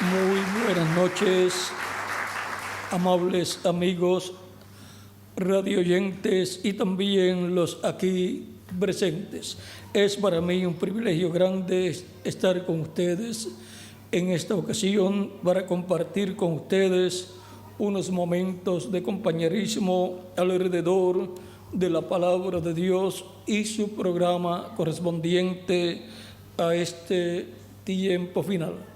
Muy buenas noches, amables amigos, radioyentes y también los aquí presentes. Es para mí un privilegio grande estar con ustedes en esta ocasión para compartir con ustedes unos momentos de compañerismo alrededor de la palabra de Dios y su programa correspondiente a este tiempo final.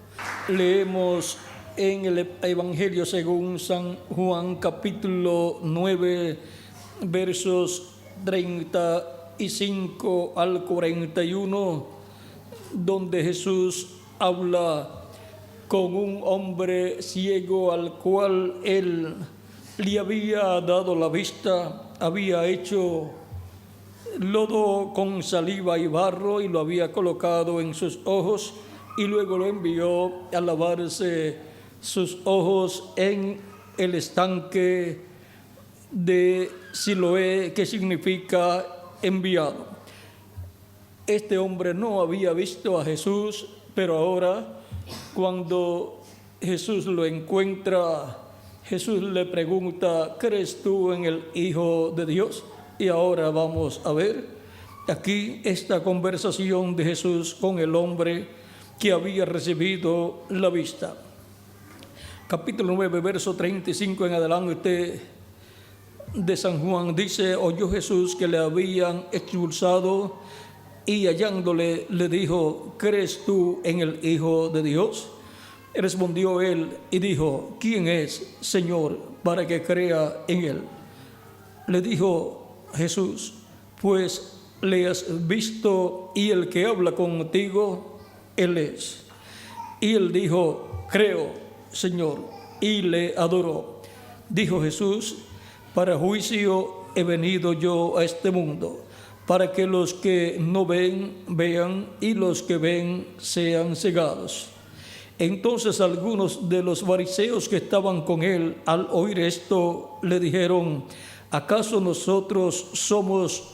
Leemos en el Evangelio según San Juan, capítulo 9, versos 35 al 41, donde Jesús habla con un hombre ciego al cual él le había dado la vista, había hecho lodo con saliva y barro y lo había colocado en sus ojos y luego lo envió a lavarse sus ojos en el estanque de Siloé, que significa enviado. Este hombre no había visto a Jesús, pero ahora cuando Jesús lo encuentra, Jesús le pregunta: ¿crees tú en el Hijo de Dios? Y ahora vamos a ver aquí esta conversación de Jesús con el hombre que había recibido la vista. Capítulo 9, verso 35 en adelante de San Juan dice: oyó Jesús que le habían expulsado y hallándole le dijo: ¿crees tú en el Hijo de Dios? Respondió él y dijo: ¿quién es, Señor, para que crea en él? Le dijo Jesús: pues le has visto y el que habla contigo, él es. Y él dijo: creo, Señor, y le adoró. Dijo Jesús: para juicio he venido yo a este mundo, para que los que no ven, vean, y los que ven sean cegados. Entonces algunos de los fariseos que estaban con él, al oír esto, le dijeron: ¿acaso nosotros somos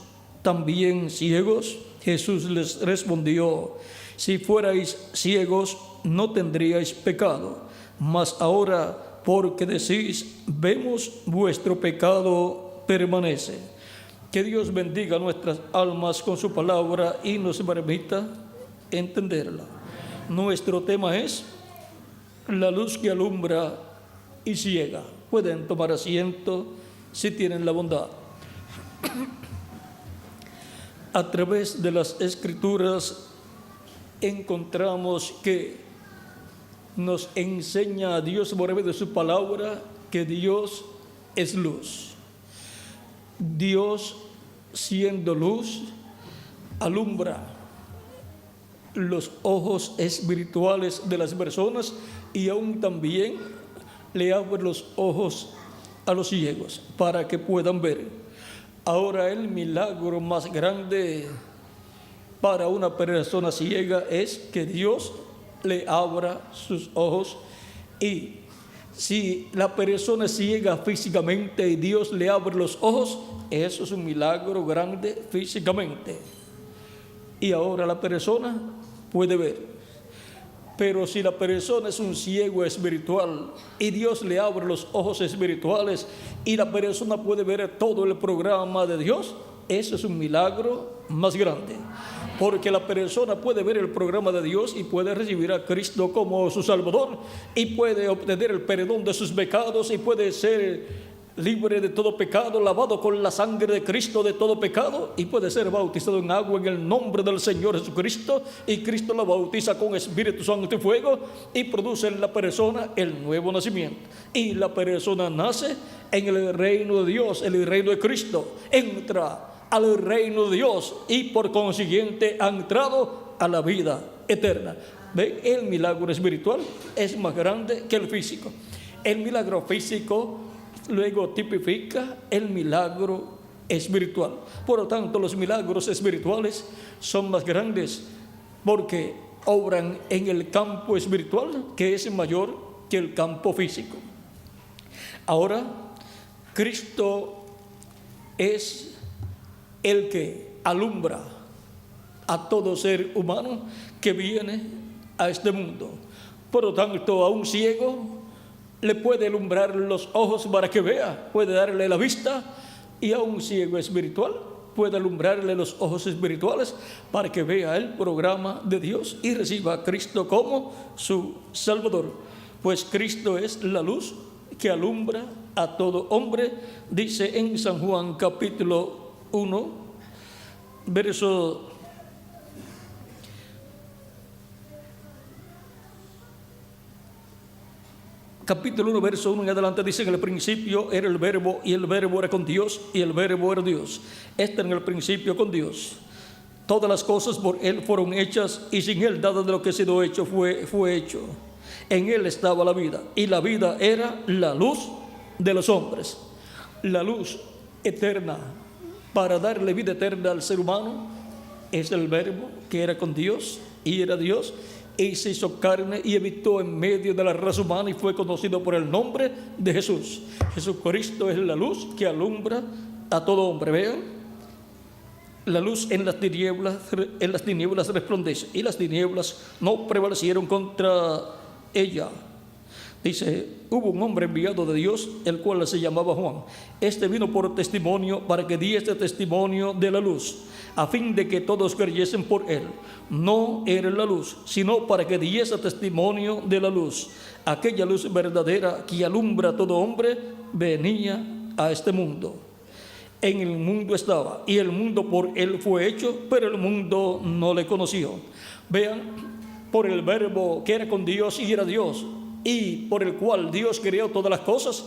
también ciegos? Jesús les respondió: si fuerais ciegos, no tendríais pecado, mas ahora, porque decís: vemos, vuestro pecado permanece. Que Dios bendiga nuestras almas con su palabra y nos permita entenderla. Nuestro tema es la luz que alumbra y ciega. Pueden tomar asiento si tienen la bondad. A través de las Escrituras encontramos que nos enseña a Dios por medio de su palabra que Dios es luz. Dios, siendo luz, alumbra los ojos espirituales de las personas y aún también le abre los ojos a los ciegos para que puedan ver. Ahora el milagro más grande para una persona ciega es que Dios le abra sus ojos, y si la persona es ciega físicamente y Dios le abre los ojos, eso es un milagro grande físicamente. Y ahora la persona puede ver. Pero si la persona es un ciego espiritual y Dios le abre los ojos espirituales y la persona puede ver todo el programa de Dios, eso es un milagro más grande. Porque la persona puede ver el programa de Dios y puede recibir a Cristo como su Salvador y puede obtener el perdón de sus pecados y puede ser libre de todo pecado, lavado con la sangre de Cristo de todo pecado, y puede ser bautizado en agua en el nombre del Señor Jesucristo, y Cristo lo bautiza con Espíritu Santo y fuego y produce en la persona el nuevo nacimiento. Y la persona nace en el reino de Dios, en el reino de Cristo, entra al reino de Dios y por consiguiente ha entrado a la vida eterna. ¿Ven? El milagro espiritual es más grande que el físico. El milagro físico luego tipifica el milagro espiritual. Por lo tanto, los milagros espirituales son más grandes porque obran en el campo espiritual, que es mayor que el campo físico. Ahora, Cristo es el que alumbra a todo ser humano que viene a este mundo. Por lo tanto, a un ciego le puede alumbrar los ojos para que vea, puede darle la vista, y a un ciego espiritual puede alumbrarle los ojos espirituales para que vea el programa de Dios y reciba a Cristo como su Salvador. Pues Cristo es la luz que alumbra a todo hombre, dice en San Juan capítulo 1, verso capítulo 1, verso 1 en adelante, dice: en el principio era el verbo, y el verbo era con Dios, y el verbo era Dios. Está en el principio con Dios. Todas las cosas por Él fueron hechas, y sin Él nada de lo que ha sido hecho fue hecho. En Él estaba la vida, y la vida era la luz de los hombres. La luz eterna para darle vida eterna al ser humano es el verbo que era con Dios y era Dios, y se hizo carne y habitó en medio de la raza humana y fue conocido por el nombre de Jesús. Jesucristo es la luz que alumbra a todo hombre. Vean, la luz en las tinieblas resplandece, y las tinieblas no prevalecieron contra ella. Dice: hubo un hombre enviado de Dios, el cual se llamaba Juan. Este vino por testimonio, para que diese testimonio de la luz, a fin de que todos creyesen por él. No era la luz, sino para que diese testimonio de la luz. Aquella luz verdadera que alumbra a todo hombre venía a este mundo. En el mundo estaba, y el mundo por él fue hecho, pero el mundo no le conoció. Vean, por el verbo que era con Dios y era Dios, y por el cual Dios creó todas las cosas,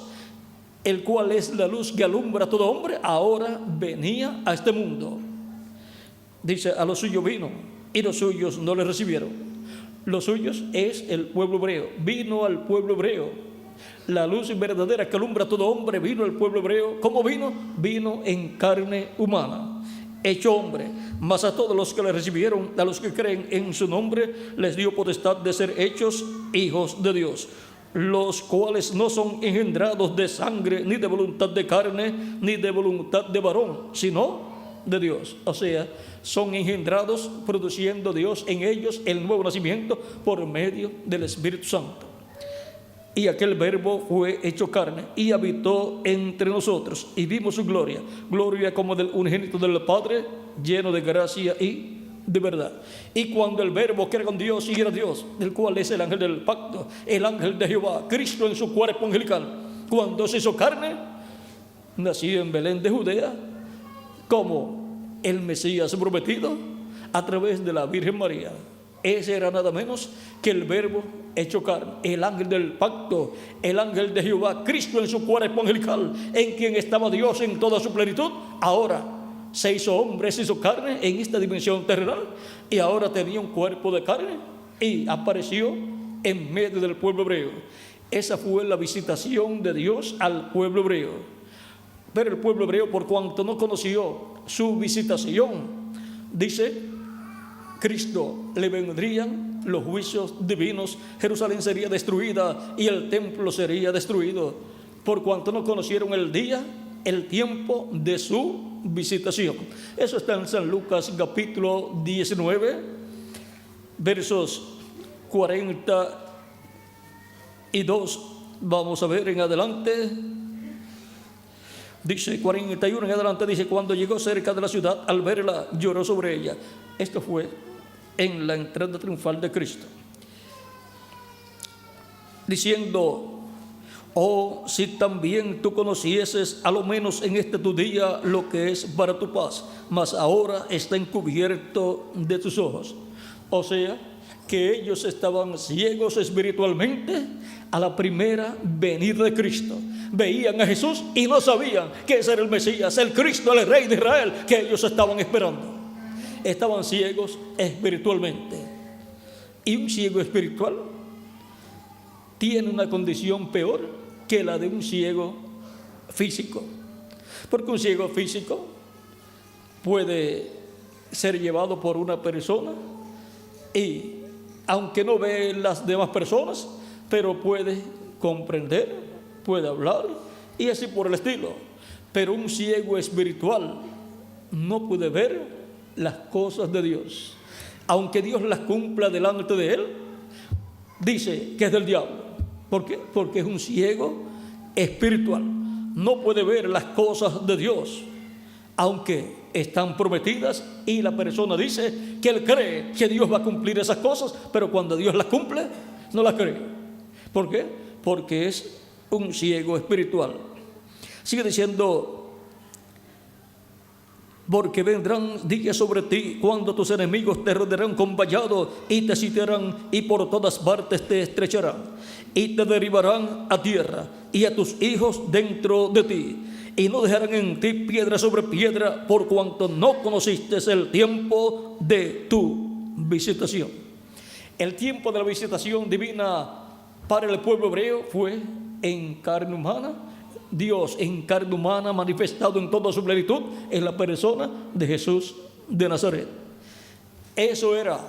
el cual es la luz que alumbra a todo hombre, ahora venía a este mundo. Dice: a los suyos vino, y los suyos no le recibieron. Los suyos es el pueblo hebreo. Vino al pueblo hebreo. La luz verdadera que alumbra a todo hombre vino al pueblo hebreo. ¿Cómo vino? Vino en carne humana, hecho hombre. Mas a todos los que le recibieron, a los que creen en su nombre, les dio potestad de ser hechos hijos de Dios, los cuales no son engendrados de sangre, ni de voluntad de carne, ni de voluntad de varón, sino de Dios. O sea, son engendrados produciendo Dios en ellos el nuevo nacimiento por medio del Espíritu Santo. Y aquel verbo fue hecho carne y habitó entre nosotros, y vimos su gloria, gloria como del unigénito del Padre, lleno de gracia y de verdad. Y cuando el verbo que era con Dios y era Dios, del cual es el ángel del pacto, el ángel de Jehová, Cristo en su cuerpo angelical, cuando se hizo carne, nació en Belén de Judea como el Mesías prometido a través de la Virgen María. Ese era nada menos que el verbo hecho carne, el ángel del pacto, el ángel de Jehová, Cristo en su cuerpo angelical, en quien estaba Dios en toda su plenitud. Ahora se hizo hombre, se hizo carne en esta dimensión terrenal, y ahora tenía un cuerpo de carne y apareció en medio del pueblo hebreo. Esa fue la visitación de Dios al pueblo hebreo. Pero el pueblo hebreo, por cuanto no conoció su visitación, dice: Cristo le vendrían los juicios divinos, Jerusalén sería destruida y el templo sería destruido, por cuanto no conocieron el día, el tiempo de su visitación. Eso está en San Lucas capítulo 19, versos 42. Vamos a ver en adelante. Dice 41 en adelante, dice: cuando llegó cerca de la ciudad, al verla, lloró sobre ella. Esto fue en la entrada triunfal de Cristo, diciendo: oh, si también tú conocieses, a lo menos en este tu día, lo que es para tu paz, mas ahora está encubierto de tus ojos. O sea, que ellos estaban ciegos espiritualmente a la primera venida de Cristo. Veían a Jesús y no sabían que ese era el Mesías, el Cristo, el Rey de Israel, que ellos estaban esperando. Estaban ciegos espiritualmente. Y un ciego espiritual tiene una condición peor que la de un ciego físico, porque un ciego físico puede ser llevado por una persona y, aunque no ve las demás personas, pero puede comprender, puede hablar y así por el estilo. Pero un ciego espiritual no puede ver las cosas de Dios, aunque Dios las cumpla delante de él. dice que es del diablo. ¿Por qué? Porque es un ciego espiritual. No puede ver las cosas de Dios, aunque están prometidas, y la persona dice que él cree que Dios va a cumplir esas cosas, pero cuando Dios las cumple, no las cree. ¿Por qué? Porque es un ciego espiritual. Sigue diciendo: porque vendrán días sobre ti cuando tus enemigos te rodearán con vallado y te sitiarán y por todas partes te estrecharán y te derribarán a tierra y a tus hijos dentro de ti, y no dejarán en ti piedra sobre piedra, por cuanto no conociste el tiempo de tu visitación. El tiempo de la visitación divina para el pueblo hebreo fue en carne humana. Dios en carne humana manifestado en toda su plenitud en la persona de Jesús de Nazaret. Eso era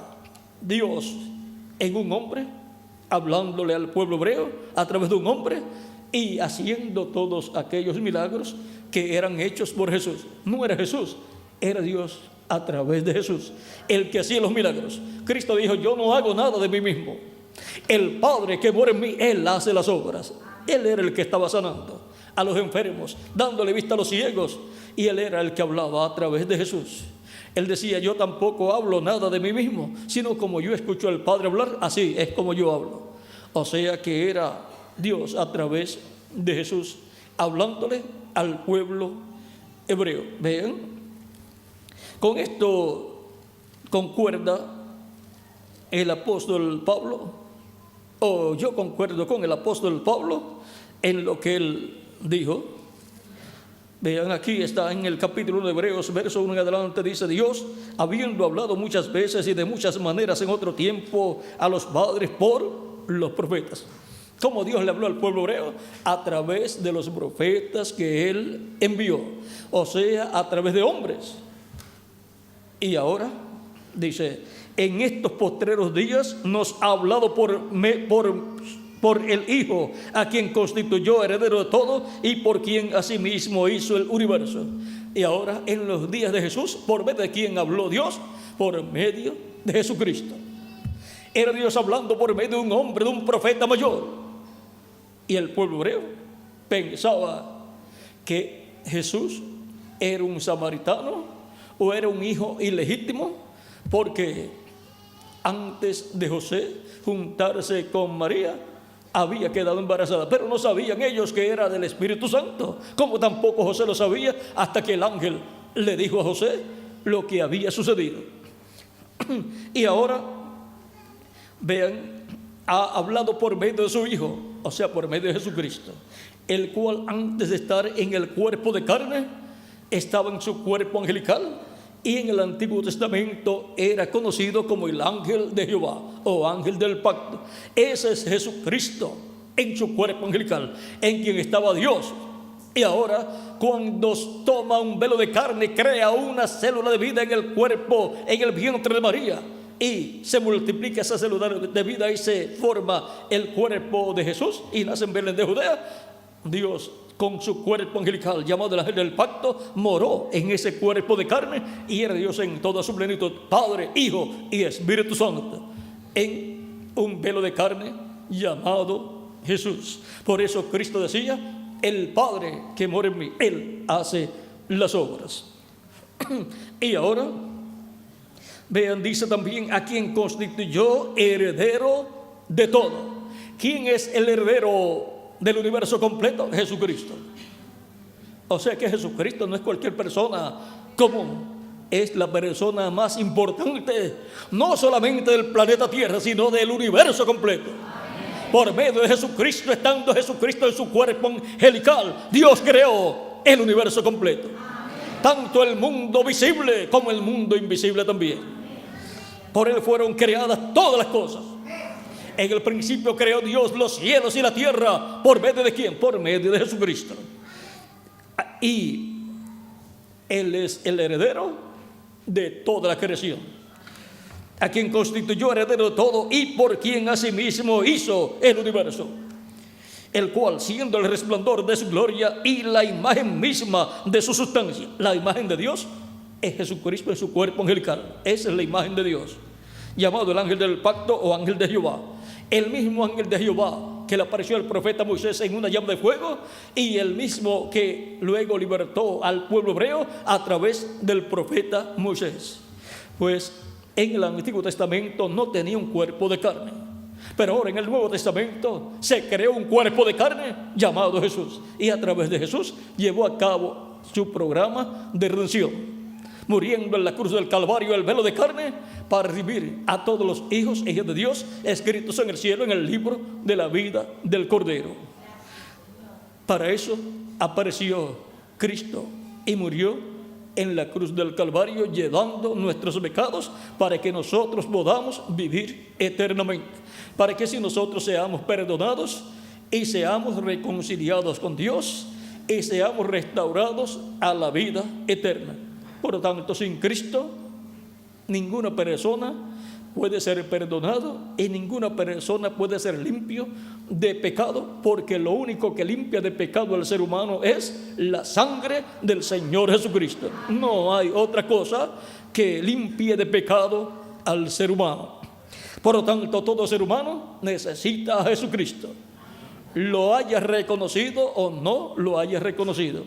Dios en un hombre, hablándole al pueblo hebreo a través de un hombre y haciendo todos aquellos milagros que eran hechos por Jesús. No era Jesús, era Dios a través de Jesús el que hacía los milagros. Cristo dijo: yo no hago nada de mí mismo, el Padre que mora en mí, Él hace las obras. Él era el que estaba sanando a los enfermos, dándole vista a los ciegos, y Él era el que hablaba a través de Jesús. Él decía: yo tampoco hablo nada de mí mismo, sino como yo escucho al Padre hablar, así es como yo hablo. O sea que era Dios a través de Jesús hablándole al pueblo hebreo. Vean, con esto concuerda el apóstol Pablo, o yo concuerdo con el apóstol Pablo en lo que él dijo. Vean, aquí está en el capítulo 1 de Hebreos, verso 1 en adelante, dice: Dios, habiendo hablado muchas veces y de muchas maneras en otro tiempo a los padres por los profetas. ¿Cómo Dios le habló al pueblo hebreo? A través de los profetas que Él envió, o sea, a través de hombres. Y ahora dice: en estos postreros días nos ha hablado por el Hijo, a quien constituyó heredero de todo y por quien asimismo hizo el universo. Y ahora, en los días de Jesús, ¿por medio de quién habló Dios? Por medio de Jesucristo. Era Dios hablando por medio de un hombre, de un profeta mayor. Y el pueblo hebreo pensaba que Jesús era un samaritano o era un hijo ilegítimo, porque antes de José juntarse con María, había quedado embarazada, pero no sabían ellos que era del Espíritu Santo, como tampoco José lo sabía, hasta que el ángel le dijo a José lo que había sucedido. Y ahora, vean, ha hablado por medio de su Hijo, o sea, por medio de Jesucristo, el cual antes de estar en el cuerpo de carne, estaba en su cuerpo angelical, y en el Antiguo Testamento era conocido como el ángel de Jehová o ángel del pacto. Ese es Jesucristo en su cuerpo angelical, en quien estaba Dios. Y ahora, cuando toma un velo de carne, crea una célula de vida en el cuerpo, en el vientre de María, y se multiplica esa célula de vida y se forma el cuerpo de Jesús y nace en Belén de Judea. Dios, con su cuerpo angelical llamado el ángel del pacto, moró en ese cuerpo de carne y era Dios en toda su plenitud, Padre, Hijo y Espíritu Santo, en un velo de carne llamado Jesús. Por eso Cristo decía: el Padre que mora en mí, Él hace las obras. Y ahora, vean, dice también: a quien constituyó heredero de todo. ¿Quién es el heredero del universo completo? Jesucristo. O sea que Jesucristo no es cualquier persona común, es la persona más importante, no solamente del planeta Tierra, sino del universo completo. Por medio de Jesucristo, estando Jesucristo en su cuerpo angelical, Dios creó el universo completo, tanto el mundo visible como el mundo invisible también. Por Él fueron creadas todas las cosas. En el principio creó Dios los cielos y la tierra. ¿Por medio de quién? Por medio de Jesucristo. Y Él es el heredero de toda la creación, a quien constituyó heredero de todo y por quien asimismo hizo el universo, el cual, siendo el resplandor de su gloria y la imagen misma de su sustancia. La imagen de Dios es Jesucristo en su cuerpo angelical. Esa es la imagen de Dios, llamado el ángel del pacto o ángel de Jehová. el mismo ángel de Jehová que le apareció al profeta Moisés en una llama de fuego, y el mismo que luego libertó al pueblo hebreo a través del profeta Moisés. Pues en el Antiguo Testamento no tenía un cuerpo de carne, pero ahora en el Nuevo Testamento se creó un cuerpo de carne llamado Jesús, y a través de Jesús llevó a cabo su programa de redención, muriendo en la cruz del Calvario el velo de carne para redimir a todos los hijos e hijas de Dios escritos en el cielo en el libro de la vida del Cordero. Para eso apareció Cristo y murió en la cruz del Calvario, llevando nuestros pecados para que nosotros podamos vivir eternamente, para que si nosotros seamos perdonados y seamos reconciliados con Dios y seamos restaurados a la vida eterna. Por lo tanto, sin Cristo, ninguna persona puede ser perdonado y ninguna persona puede ser limpio de pecado, porque lo único que limpia de pecado al ser humano es la sangre del Señor Jesucristo. No hay otra cosa que limpie de pecado al ser humano. Por lo tanto, todo ser humano necesita a Jesucristo, lo haya reconocido o no lo haya reconocido.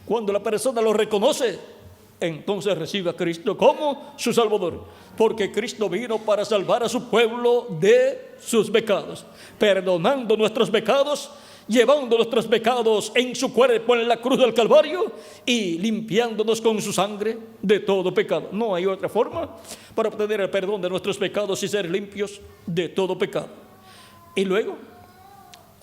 Cuando la persona lo reconoce, entonces recibe a Cristo como su Salvador, porque Cristo vino para salvar a su pueblo de sus pecados, perdonando nuestros pecados, llevando nuestros pecados en su cuerpo en la cruz del Calvario y limpiándonos con su sangre de todo pecado. No hay otra forma para obtener el perdón de nuestros pecados y ser limpios de todo pecado. Y luego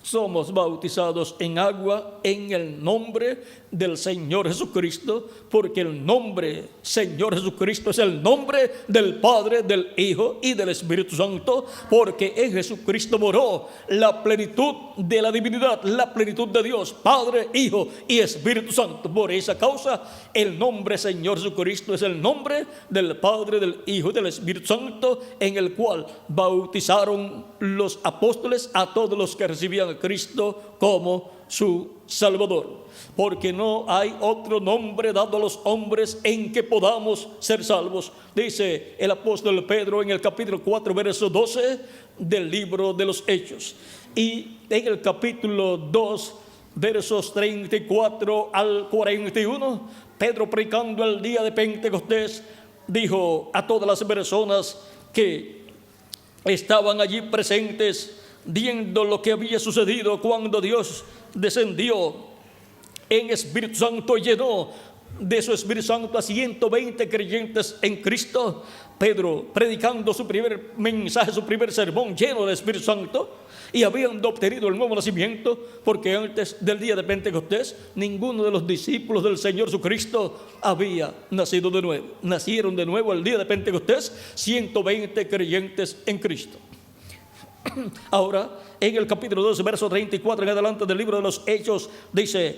somos bautizados en agua en el nombre del Señor Jesucristo, porque el nombre Señor Jesucristo es el nombre del Padre, del Hijo y del Espíritu Santo, porque en Jesucristo moró la plenitud de la divinidad, la plenitud de Dios, Padre, Hijo y Espíritu Santo. Por esa causa, el nombre Señor Jesucristo es el nombre del Padre, del Hijo y del Espíritu Santo, en el cual bautizaron los apóstoles a todos los que recibían a Cristo como su Salvador, porque no hay otro nombre dado a los hombres en que podamos ser salvos, dice el apóstol Pedro en el capítulo 4, verso 12 del libro de los Hechos. Y en el capítulo 2, versos 34 al 41, Pedro, predicando el día de Pentecostés, dijo a todas las personas que estaban allí presentes, viendo lo que había sucedido cuando Dios descendió en Espíritu Santo, llenó de su Espíritu Santo a 120 creyentes en Cristo. Pedro, predicando su primer mensaje, su primer sermón, lleno del Espíritu Santo, y habiendo obtenido el nuevo nacimiento, porque antes del día de Pentecostés ninguno de los discípulos del Señor Jesucristo había nacido de nuevo. Nacieron de nuevo el día de Pentecostés 120 creyentes en Cristo. Ahora, en el capítulo 12, verso 34 en adelante del libro de los Hechos, dice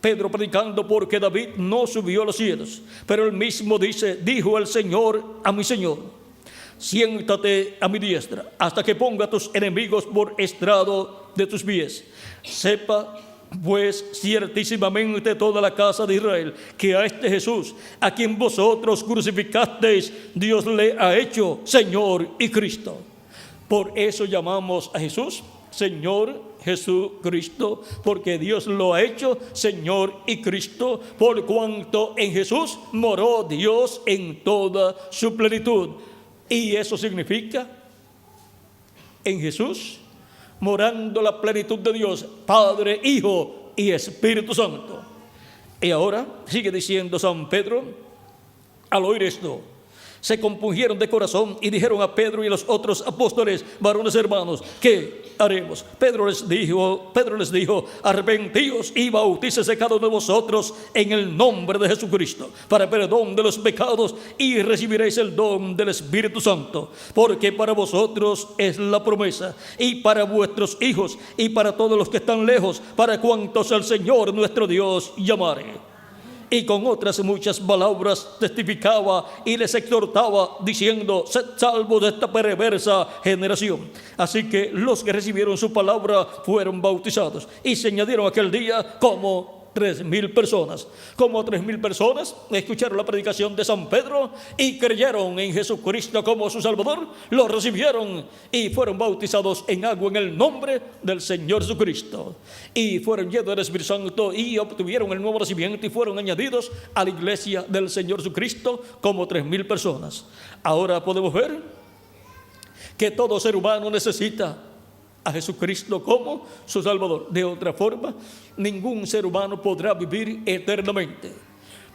Pedro predicando, porque David no subió a los cielos, pero él mismo dice: dijo el Señor a mi Señor, siéntate a mi diestra, hasta que ponga a tus enemigos por estrado de tus pies. Sepa pues ciertísimamente toda la casa de Israel que a este Jesús, a quien vosotros crucificasteis, Dios le ha hecho Señor y Cristo. Por eso llamamos a Jesús Señor Jesucristo, porque Dios lo ha hecho Señor y Cristo, por cuanto en Jesús moró Dios en toda su plenitud. Y eso significa, en Jesús morando la plenitud de Dios, Padre, Hijo y Espíritu Santo. Y ahora sigue diciendo San Pedro, al oír esto, se compungieron de corazón y dijeron a Pedro y a los otros apóstoles: varones hermanos, ¿qué haremos? Pedro les dijo: arrepentíos y bautícese cada uno de vosotros en el nombre de Jesucristo para perdón de los pecados, y recibiréis el don del Espíritu Santo, porque para vosotros es la promesa, y para vuestros hijos, y para todos los que están lejos, para cuantos el Señor nuestro Dios llamare. Y con otras muchas palabras testificaba y les exhortaba, diciendo: sed salvos de esta perversa generación. Así que los que recibieron su palabra fueron bautizados, y se añadieron aquel día como 3,000 personas. Como 3,000 personas escucharon la predicación de San Pedro y creyeron en Jesucristo como su Salvador, lo recibieron y fueron bautizados en agua en el nombre del Señor Jesucristo. Y fueron llenos del Espíritu Santo y obtuvieron el nuevo nacimiento y fueron añadidos a la iglesia del Señor Jesucristo como 3,000 personas. Ahora podemos ver que todo ser humano necesita a Jesucristo como su Salvador. De otra forma, ningún ser humano podrá vivir eternamente.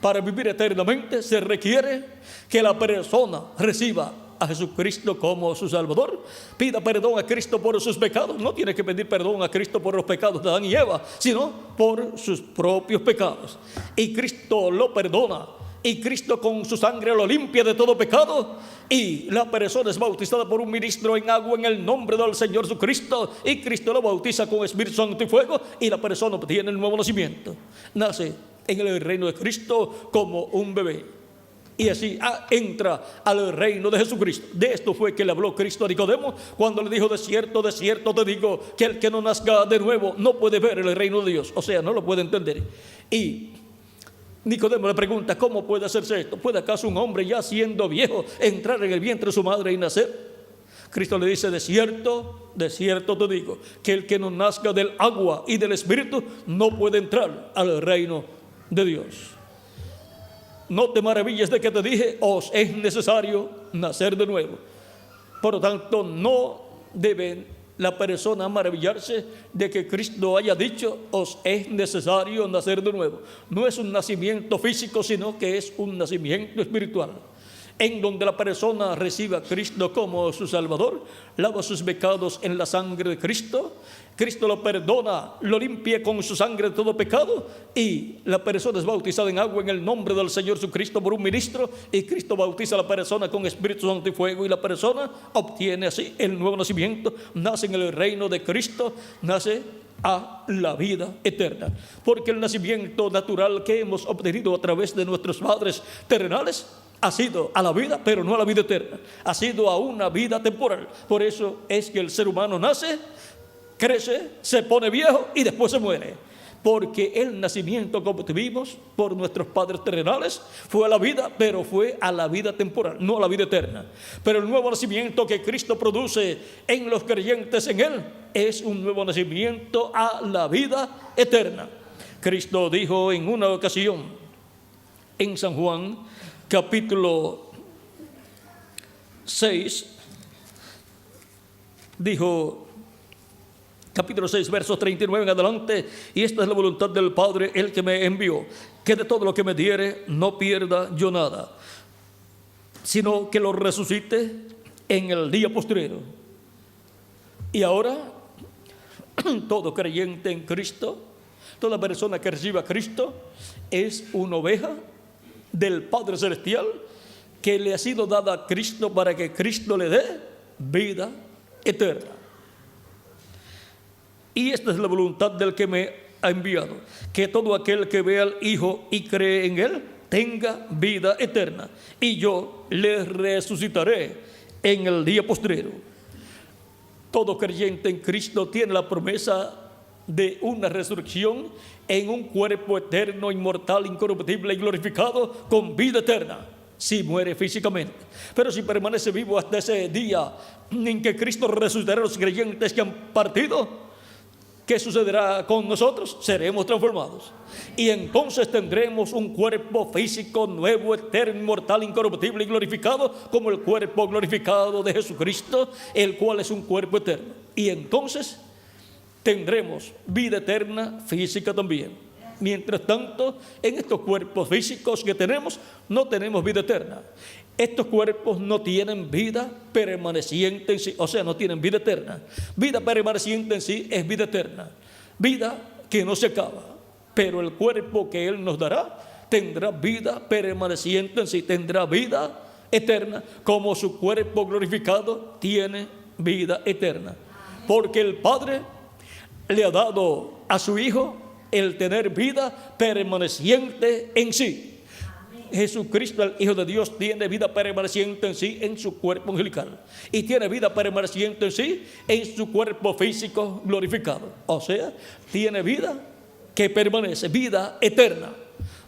Para vivir eternamente se requiere que la persona reciba a Jesucristo como su Salvador, pida perdón a Cristo por sus pecados. No tiene que pedir perdón a Cristo por los pecados de Adán y Eva, sino por sus propios pecados. Y Cristo lo perdona. Y Cristo con su sangre lo limpia de todo pecado. Y la persona es bautizada por un ministro en agua en el nombre del Señor Jesucristo. Y Cristo lo bautiza con Espíritu Santo y fuego. Y la persona obtiene el nuevo nacimiento. Nace en el reino de Cristo como un bebé. Y así entra al reino de Jesucristo. De esto fue que le habló Cristo a Nicodemo cuando le dijo: de cierto te digo, que el que no nazca de nuevo no puede ver el reino de Dios. O sea, no lo puede entender. Y Nicodemo le pregunta: ¿cómo puede hacerse esto? ¿Puede acaso un hombre ya siendo viejo entrar en el vientre de su madre y nacer? Cristo le dice: de cierto te digo, que el que no nazca del agua y del Espíritu no puede entrar al reino de Dios. No te maravilles de que te dije: os es necesario nacer de nuevo. Por lo tanto, no debe la persona maravillarse de que Cristo haya dicho: os es necesario nacer de nuevo. No es un nacimiento físico, sino que es un nacimiento espiritual, en donde la persona recibe a Cristo como su Salvador, lava sus pecados en la sangre de Cristo. Cristo lo perdona, lo limpia con su sangre de todo pecado, y la persona es bautizada en agua en el nombre del Señor Jesucristo por un ministro, y Cristo bautiza a la persona con Espíritu Santo y fuego, y la persona obtiene así el nuevo nacimiento, nace en el reino de Cristo, nace a la vida eterna. Porque el nacimiento natural que hemos obtenido a través de nuestros padres terrenales ha sido a la vida, pero no a la vida eterna. Ha sido a una vida temporal. Por eso es que el ser humano nace, crece, se pone viejo y después se muere. Porque el nacimiento que obtuvimos por nuestros padres terrenales fue a la vida, pero fue a la vida temporal, no a la vida eterna. Pero el nuevo nacimiento que Cristo produce en los creyentes en Él es un nuevo nacimiento a la vida eterna. Cristo dijo en una ocasión en San Juan, capítulo 6, dijo, capítulo 6, versos 39 en adelante: y esta es la voluntad del Padre, el que me envió, que de todo lo que me diere no pierda yo nada, sino que lo resucite en el día postrero. Y ahora, todo creyente en Cristo, toda persona que reciba a Cristo, es una oveja del Padre Celestial que le ha sido dada a Cristo para que Cristo le dé vida eterna. Y esta es la voluntad del que me ha enviado, que todo aquel que vea al Hijo y cree en Él tenga vida eterna, y yo le resucitaré en el día postrero. Todo creyente en Cristo tiene la promesa de una resurrección en un cuerpo eterno, inmortal, incorruptible y glorificado, con vida eterna, si muere físicamente. Pero si permanece vivo hasta ese día en que Cristo resucitará a los creyentes que han partido, ¿qué sucederá con nosotros? Seremos transformados. Y entonces tendremos un cuerpo físico nuevo, eterno, inmortal, incorruptible y glorificado, como el cuerpo glorificado de Jesucristo, el cual es un cuerpo eterno. Y entonces tendremos vida eterna física también. Mientras tanto, en estos cuerpos físicos que tenemos, no tenemos vida eterna. Estos cuerpos no tienen vida permaneciente en sí, o sea, no tienen vida eterna. Vida permaneciente en sí es vida eterna, vida que no se acaba. Pero el cuerpo que Él nos dará tendrá vida permaneciente en sí, tendrá vida eterna, como su cuerpo glorificado tiene vida eterna. Porque el Padre le ha dado a su Hijo el tener vida permaneciente en sí. Jesucristo, el Hijo de Dios, tiene vida permaneciente en sí en su cuerpo angelical, y tiene vida permaneciente en sí en su cuerpo físico glorificado. O sea, tiene vida que permanece, vida eterna.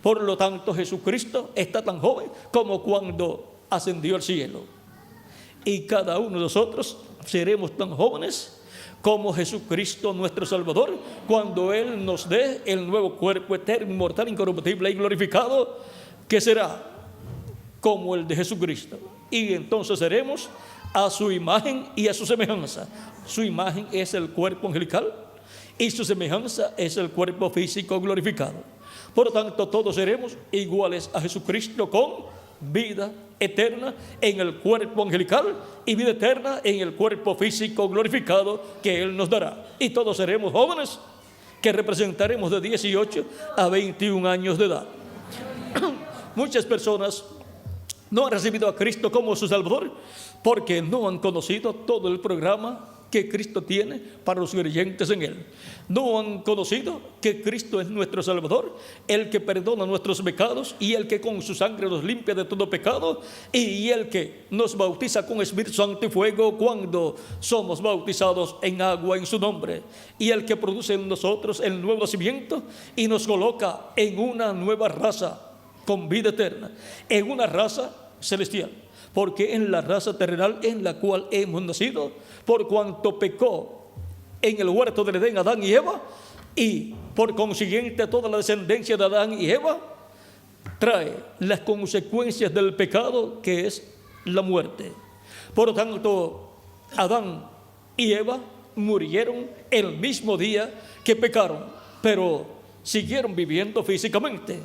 Por lo tanto, Jesucristo está tan joven como cuando ascendió al cielo. Y cada uno de nosotros seremos tan jóvenes como Jesucristo nuestro Salvador, cuando Él nos dé el nuevo cuerpo eterno, inmortal, incorruptible y glorificado, que será como el de Jesucristo. Y entonces seremos a su imagen y a su semejanza. Su imagen es el cuerpo angelical y su semejanza es el cuerpo físico glorificado. Por lo tanto, todos seremos iguales a Jesucristo con vida eterna en el cuerpo angelical y vida eterna en el cuerpo físico glorificado que Él nos dará. Y todos seremos jóvenes que representaremos de 18 a 21 años de edad. Muchas personas no han recibido a Cristo como su Salvador porque no han conocido todo el programa que Cristo tiene para los creyentes en Él. No han conocido que Cristo es nuestro Salvador, el que perdona nuestros pecados y el que con su sangre nos limpia de todo pecado, y el que nos bautiza con Espíritu Santo y fuego cuando somos bautizados en agua en su nombre, y el que produce en nosotros el nuevo nacimiento y nos coloca en una nueva raza con vida eterna, en una raza celestial. Porque en la raza terrenal en la cual hemos nacido, por cuanto pecó en el huerto del Edén Adán y Eva, y por consiguiente toda la descendencia de Adán y Eva trae las consecuencias del pecado, que es la muerte. Por lo tanto, Adán y Eva murieron el mismo día que pecaron, pero siguieron viviendo físicamente.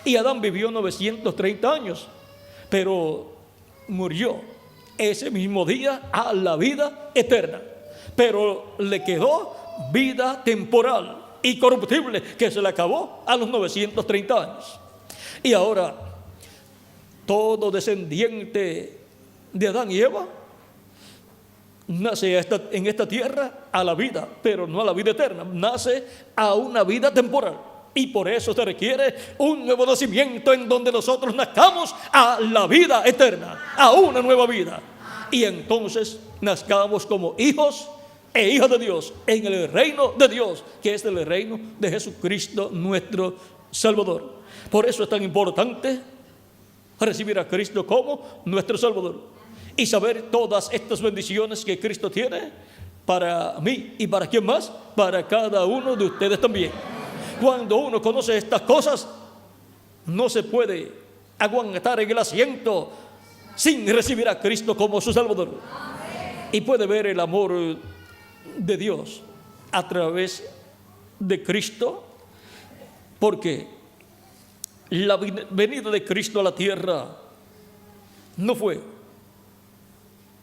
Y Adán vivió 930 años, pero murió ese mismo día a la vida eterna, pero le quedó vida temporal y corruptible que se le acabó a los 930 años. Y ahora todo descendiente de Adán y Eva nace en esta tierra a la vida, pero no a la vida eterna, nace a una vida temporal. Y por eso se requiere un nuevo nacimiento en donde nosotros nazcamos a la vida eterna, a una nueva vida. Y entonces nazcamos como hijos e hijas de Dios en el reino de Dios, que es el reino de Jesucristo nuestro Salvador. Por eso es tan importante recibir a Cristo como nuestro Salvador y saber todas estas bendiciones que Cristo tiene para mí y para quién más, para cada uno de ustedes también. Cuando uno conoce estas cosas, no se puede aguantar en el asiento sin recibir a Cristo como su Salvador. Y puede ver el amor de Dios a través de Cristo, porque la venida de Cristo a la tierra no fue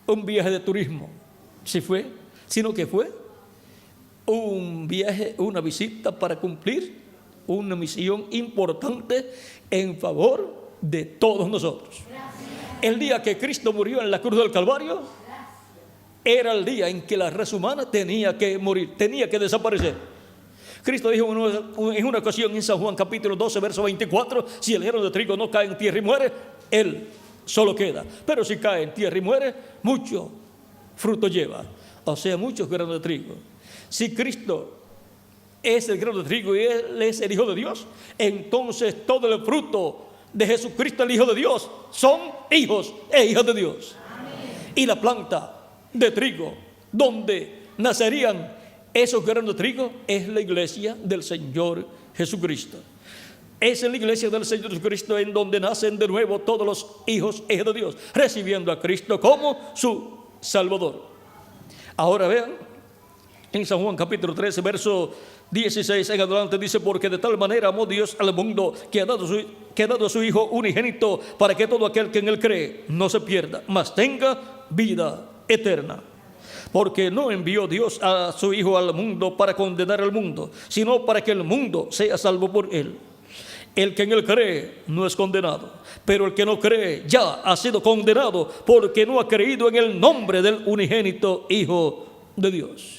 un viaje de turismo, sino que fue un viaje, una visita para cumplir una misión importante en favor de todos nosotros. El día que Cristo murió en la cruz del Calvario era el día en que la raza humana tenía que morir, tenía que desaparecer. Cristo dijo en una ocasión en San Juan capítulo 12 verso 24: si el grano de trigo no cae en tierra y muere, él solo queda, pero si cae en tierra y muere, mucho fruto lleva, o sea, muchos granos de trigo. Si Cristo es el grano de trigo y Él es el Hijo de Dios, entonces todo el fruto de Jesucristo, el Hijo de Dios, son hijos e hijas de Dios. Amén. Y la planta de trigo donde nacerían esos granos de trigo es la iglesia del Señor Jesucristo. Es en la iglesia del Señor Jesucristo en donde nacen de nuevo todos los hijos e hijas de Dios, recibiendo a Cristo como su Salvador. Ahora vean, en San Juan capítulo 13, verso 16 en adelante dice: porque de tal manera amó Dios al mundo que ha dado a su Hijo unigénito, para que todo aquel que en Él cree no se pierda, mas tenga vida eterna. Porque no envió Dios a su Hijo al mundo para condenar al mundo, sino para que el mundo sea salvo por Él. El que en Él cree no es condenado, pero el que no cree ya ha sido condenado, porque no ha creído en el nombre del unigénito Hijo de Dios.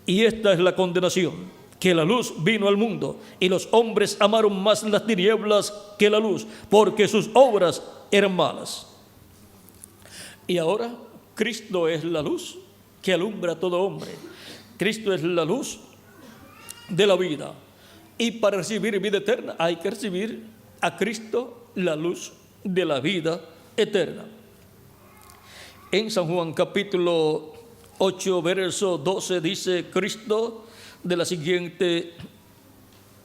Y esta es la condenación, que la luz vino al mundo, y los hombres amaron más las tinieblas que la luz, porque sus obras eran malas. Y ahora Cristo es la luz que alumbra a todo hombre. Cristo es la luz de la vida. Y para recibir vida eterna hay que recibir a Cristo, la luz de la vida eterna. En San Juan capítulo 8, verso 12 dice Cristo de la siguiente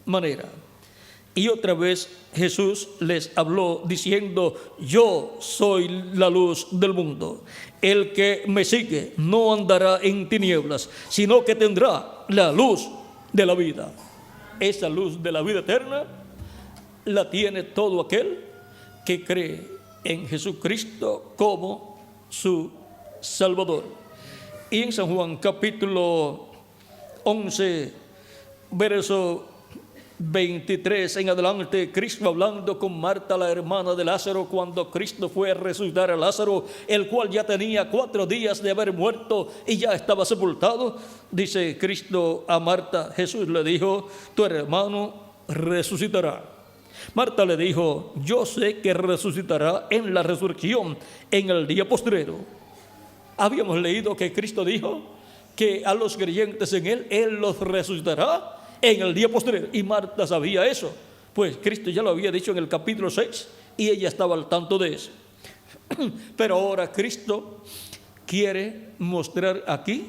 manera: y otra vez Jesús les habló diciendo: yo soy la luz del mundo. El que me sigue no andará en tinieblas, sino que tendrá la luz de la vida. Esa luz de la vida eterna la tiene todo aquel que cree en Jesucristo como su Salvador. Y en San Juan capítulo 11, verso 23 en adelante, Cristo hablando con Marta, la hermana de Lázaro, cuando Cristo fue a resucitar a Lázaro, el cual ya tenía 4 días de haber muerto y ya estaba sepultado. Dice Cristo a Marta: Jesús le dijo, tu hermano resucitará. Marta le dijo: yo sé que resucitará en la resurrección en el día postrero. Habíamos leído que Cristo dijo que a los creyentes en Él los resucitará en el día postrero. Y Marta sabía eso, pues Cristo ya lo había dicho en el capítulo 6 y ella estaba al tanto de eso. Pero ahora Cristo quiere mostrar aquí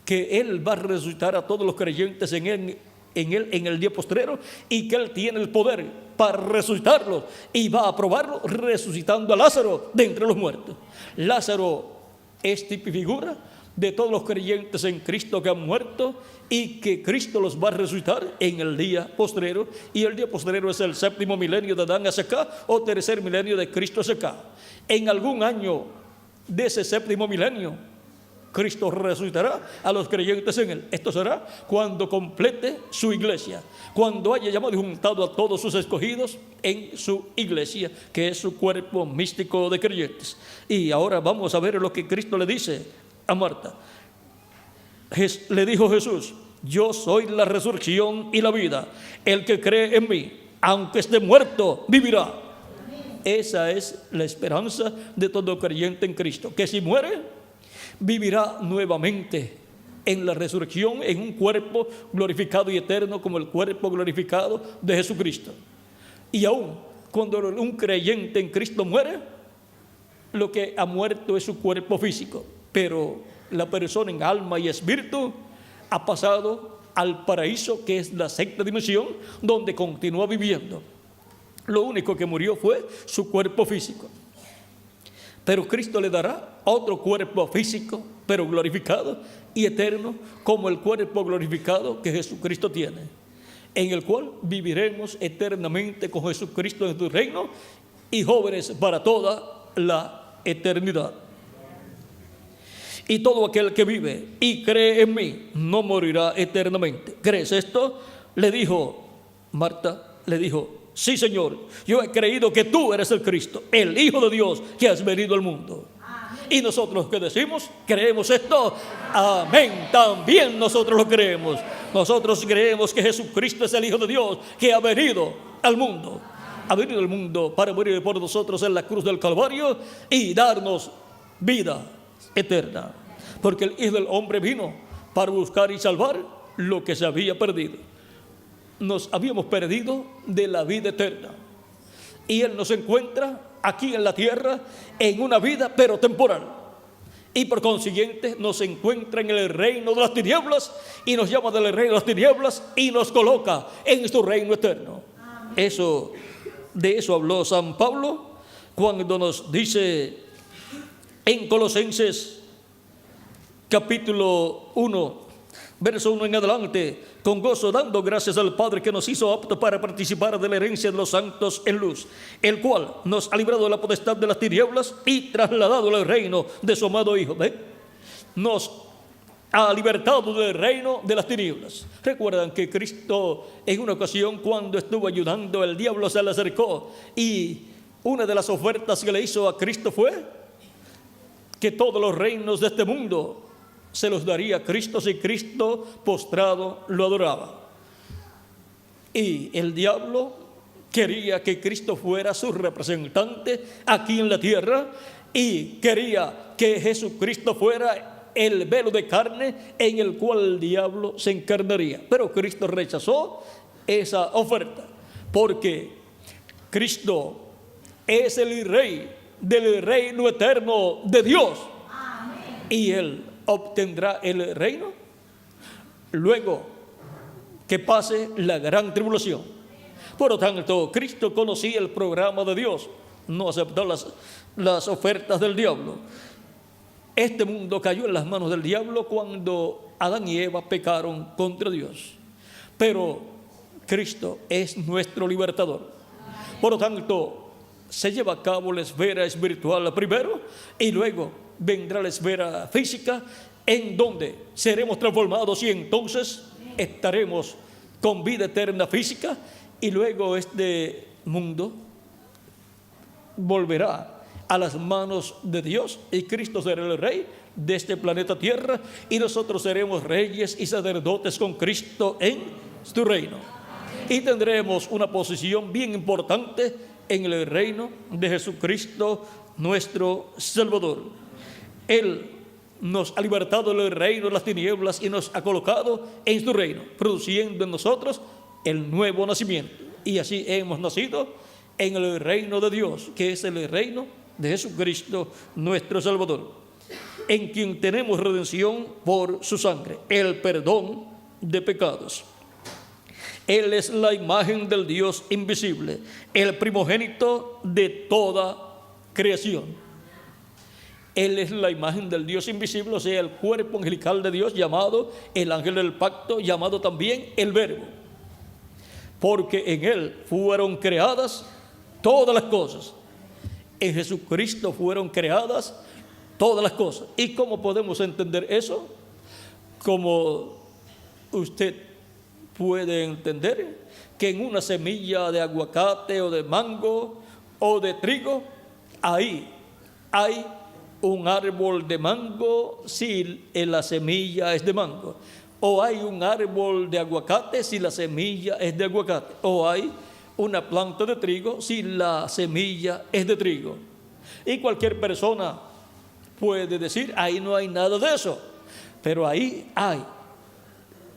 que Él va a resucitar a todos los creyentes en Él en el día postrero, y que Él tiene el poder para resucitarlos, y va a probarlo resucitando a Lázaro de entre los muertos. Lázaro es tipo y figura de todos los creyentes en Cristo que han muerto y que Cristo los va a resucitar en el día postrero. Y el día postrero es el 7º milenio de Adán hacia acá, o 3er milenio de Cristo hacia acá. En algún año de ese 7º milenio, Cristo resucitará a los creyentes en Él. Esto será cuando complete su iglesia, cuando haya llamado y juntado a todos sus escogidos en su iglesia, que es su cuerpo místico de creyentes. Y ahora vamos a ver lo que Cristo le dice a Marta. Le dijo Jesús: yo soy la resurrección y la vida. El que cree en mí, aunque esté muerto, vivirá. Esa es la esperanza de todo creyente en Cristo, que si muere, vivirá nuevamente en la resurrección, en un cuerpo glorificado y eterno como el cuerpo glorificado de Jesucristo. Y aún cuando un creyente en Cristo muere, lo que ha muerto es su cuerpo físico, pero la persona en alma y espíritu ha pasado al paraíso, que es la 6ª dimensión, donde continúa viviendo. Lo único que murió fue su cuerpo físico. Pero Cristo le dará otro cuerpo físico, pero glorificado y eterno, como el cuerpo glorificado que Jesucristo tiene, en el cual viviremos eternamente con Jesucristo en su reino, y jóvenes para toda la eternidad. Y todo aquel que vive y cree en mí no morirá eternamente. ¿Crees esto? Le dijo Marta, le dijo: sí, Señor, yo he creído que tú eres el Cristo, el Hijo de Dios, que has venido al mundo. Amén. Y nosotros, ¿qué decimos? ¿Creemos esto? Amén. También nosotros lo creemos. Nosotros creemos que Jesucristo es el Hijo de Dios, que ha venido al mundo. Ha venido al mundo para morir por nosotros en la cruz del Calvario y darnos vida eterna. Porque el Hijo del Hombre vino para buscar y salvar lo que se había perdido. Nos habíamos perdido de la vida eterna, y Él nos encuentra aquí en la tierra en una vida pero temporal, y por consiguiente nos encuentra en el reino de las tinieblas, y nos llama del reino de las tinieblas y nos coloca en su reino eterno. De eso habló San Pablo cuando nos dice en Colosenses capítulo 1, verso 1 en adelante: con gozo dando gracias al Padre, que nos hizo aptos para participar de la herencia de los santos en luz, el cual nos ha librado de la potestad de las tinieblas y trasladado al reino de su amado Hijo. ¿Ven? Nos ha libertado del reino de las tinieblas. Recuerdan que Cristo, en una ocasión, cuando estuvo ayudando, el diablo se le acercó, y una de las ofertas que le hizo a Cristo fue que todos los reinos de este mundo se los daría a Cristo si Cristo postrado lo adoraba. Y el diablo quería que Cristo fuera su representante aquí en la tierra, y quería que Jesucristo fuera el velo de carne en el cual el diablo se encarnaría. Pero Cristo rechazó esa oferta, porque Cristo es el Rey del reino eterno de Dios. Amén. Y Él obtendrá el reino luego que pase la gran tribulación. Por lo tanto, Cristo conocía el programa de Dios, no aceptó las ofertas del diablo. Este mundo cayó en las manos del diablo cuando Adán y Eva pecaron contra Dios. Pero Cristo es nuestro libertador. Por lo tanto, se lleva a cabo la esfera espiritual primero y luego vendrá la esfera física, en donde seremos transformados y entonces estaremos con vida eterna física, y luego este mundo volverá a las manos de Dios y Cristo será el Rey de este planeta Tierra, y nosotros seremos reyes y sacerdotes con Cristo en su reino, y tendremos una posición bien importante en el reino de Jesucristo nuestro Salvador. Él nos ha libertado del reino de las tinieblas y nos ha colocado en su reino, produciendo en nosotros el nuevo nacimiento, y así hemos nacido en el reino de Dios, que es el reino de Jesucristo nuestro Salvador, en quien tenemos redención por su sangre, el perdón de pecados. Él es la imagen del Dios invisible, el primogénito de toda creación. Él es la imagen del Dios invisible, o sea, el cuerpo angelical de Dios, llamado el ángel del pacto, llamado también el Verbo, porque en Él fueron creadas todas las cosas. En Jesucristo fueron creadas todas las cosas. ¿Y cómo podemos entender eso? Como usted puede entender que en una semilla de aguacate o de mango o de trigo, ahí hay un árbol de mango si la semilla es de mango, o hay un árbol de aguacate si la semilla es de aguacate, o hay una planta de trigo si la semilla es de trigo. Y cualquier persona puede decir, ahí no hay nada de eso, pero ahí hay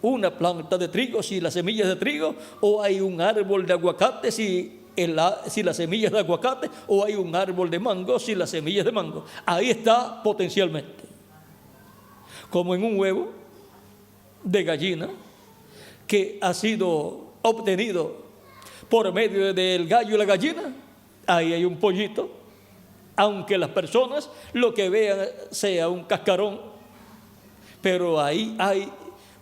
una planta de trigo si la semilla es de trigo, o hay un árbol de aguacate si la semilla es de aguacate, o hay un árbol de mango si la semilla es de mango. Ahí está potencialmente, como en un huevo de gallina que ha sido obtenido por medio del gallo y la gallina. Ahí hay un pollito, aunque las personas lo que vean sea un cascarón, pero ahí hay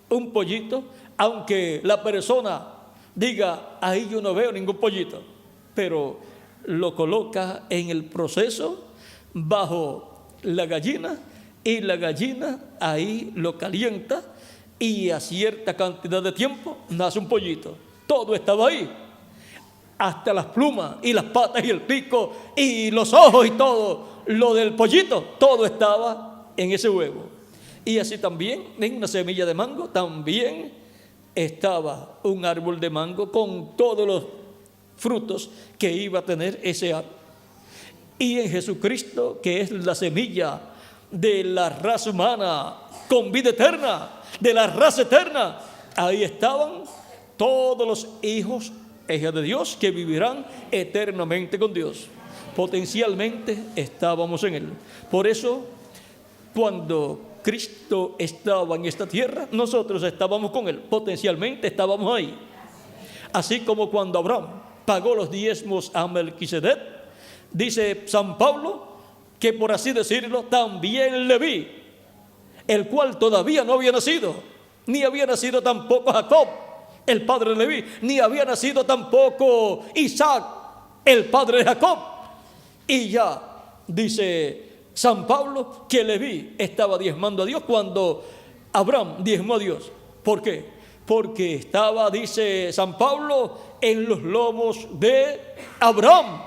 un pollito, aunque la persona diga, ahí yo no veo ningún pollito, pero lo coloca en el proceso bajo la gallina, y la gallina ahí lo calienta, y a cierta cantidad de tiempo nace un pollito. Todo estaba ahí, hasta las plumas y las patas y el pico y los ojos y todo lo del pollito, todo estaba en ese huevo. Y así también en una semilla de mango también estaba un árbol de mango con todos los frutos que iba a tener ese árbol. Y en Jesucristo, que es la semilla de la raza humana con vida eterna, de la raza eterna, ahí estaban todos los hijos, hijas de Dios, que vivirán eternamente con Dios. Potencialmente estábamos en Él. Por eso, cuando Cristo estaba en esta tierra, nosotros estábamos con Él, potencialmente estábamos ahí. Así como cuando Abraham pagó los diezmos a Melquisedec, dice San Pablo que, por así decirlo, también Leví, el cual todavía no había nacido, ni había nacido tampoco Jacob, el padre de Leví, ni había nacido tampoco Isaac, el padre de Jacob. Y ya dice San Pablo que Leví estaba diezmando a Dios cuando Abraham diezmó a Dios. ¿Por qué? Porque estaba, dice San Pablo, en los lomos de Abraham.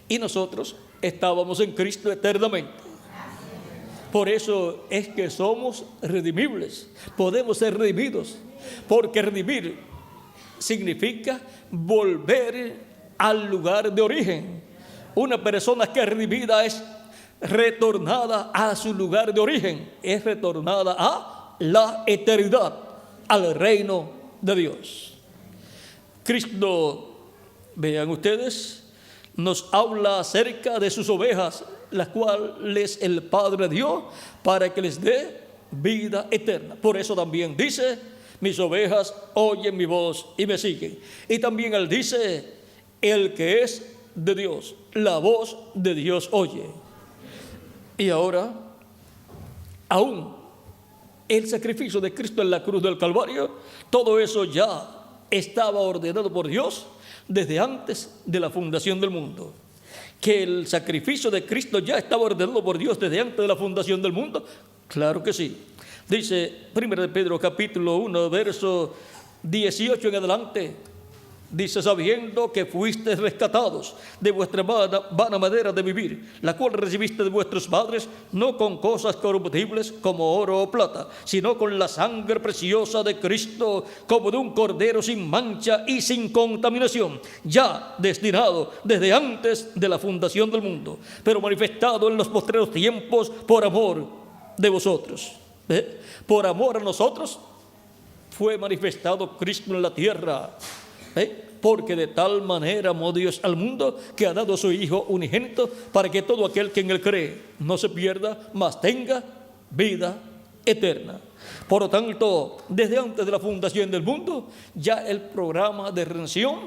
Y nosotros estábamos en Cristo eternamente. Por eso es que somos redimibles. Podemos ser redimidos, porque redimir significa volver al lugar de origen. Una persona que es redimida es retornada a su lugar de origen, es retornada a la eternidad, al reino de Dios. Cristo, vean ustedes, nos habla acerca de sus ovejas, las cuales el Padre dio para que les dé vida eterna. Por eso también dice: mis ovejas oyen mi voz y me siguen. Y también él dice: el que es de Dios, la voz de Dios oye. Y ahora, aún el sacrificio de Cristo en la cruz del Calvario, todo eso ya estaba ordenado por Dios desde antes de la fundación del mundo. Que el sacrificio de Cristo ya estaba ordenado por Dios desde antes de la fundación del mundo, claro que sí. Dice 1 Pedro capítulo 1, verso 18 en adelante. Dice: sabiendo que fuisteis rescatados de vuestra vana manera de vivir, la cual recibiste de vuestros padres, no con cosas corruptibles como oro o plata, sino con la sangre preciosa de Cristo, como de un cordero sin mancha y sin contaminación, ya destinado desde antes de la fundación del mundo, pero manifestado en los postreros tiempos por amor de vosotros. Por amor a nosotros fue manifestado Cristo en la tierra. Porque de tal manera amó Dios al mundo, que ha dado a su Hijo unigénito, para que todo aquel que en él cree no se pierda, mas tenga vida eterna. Por lo tanto, desde antes de la fundación del mundo, ya el programa de redención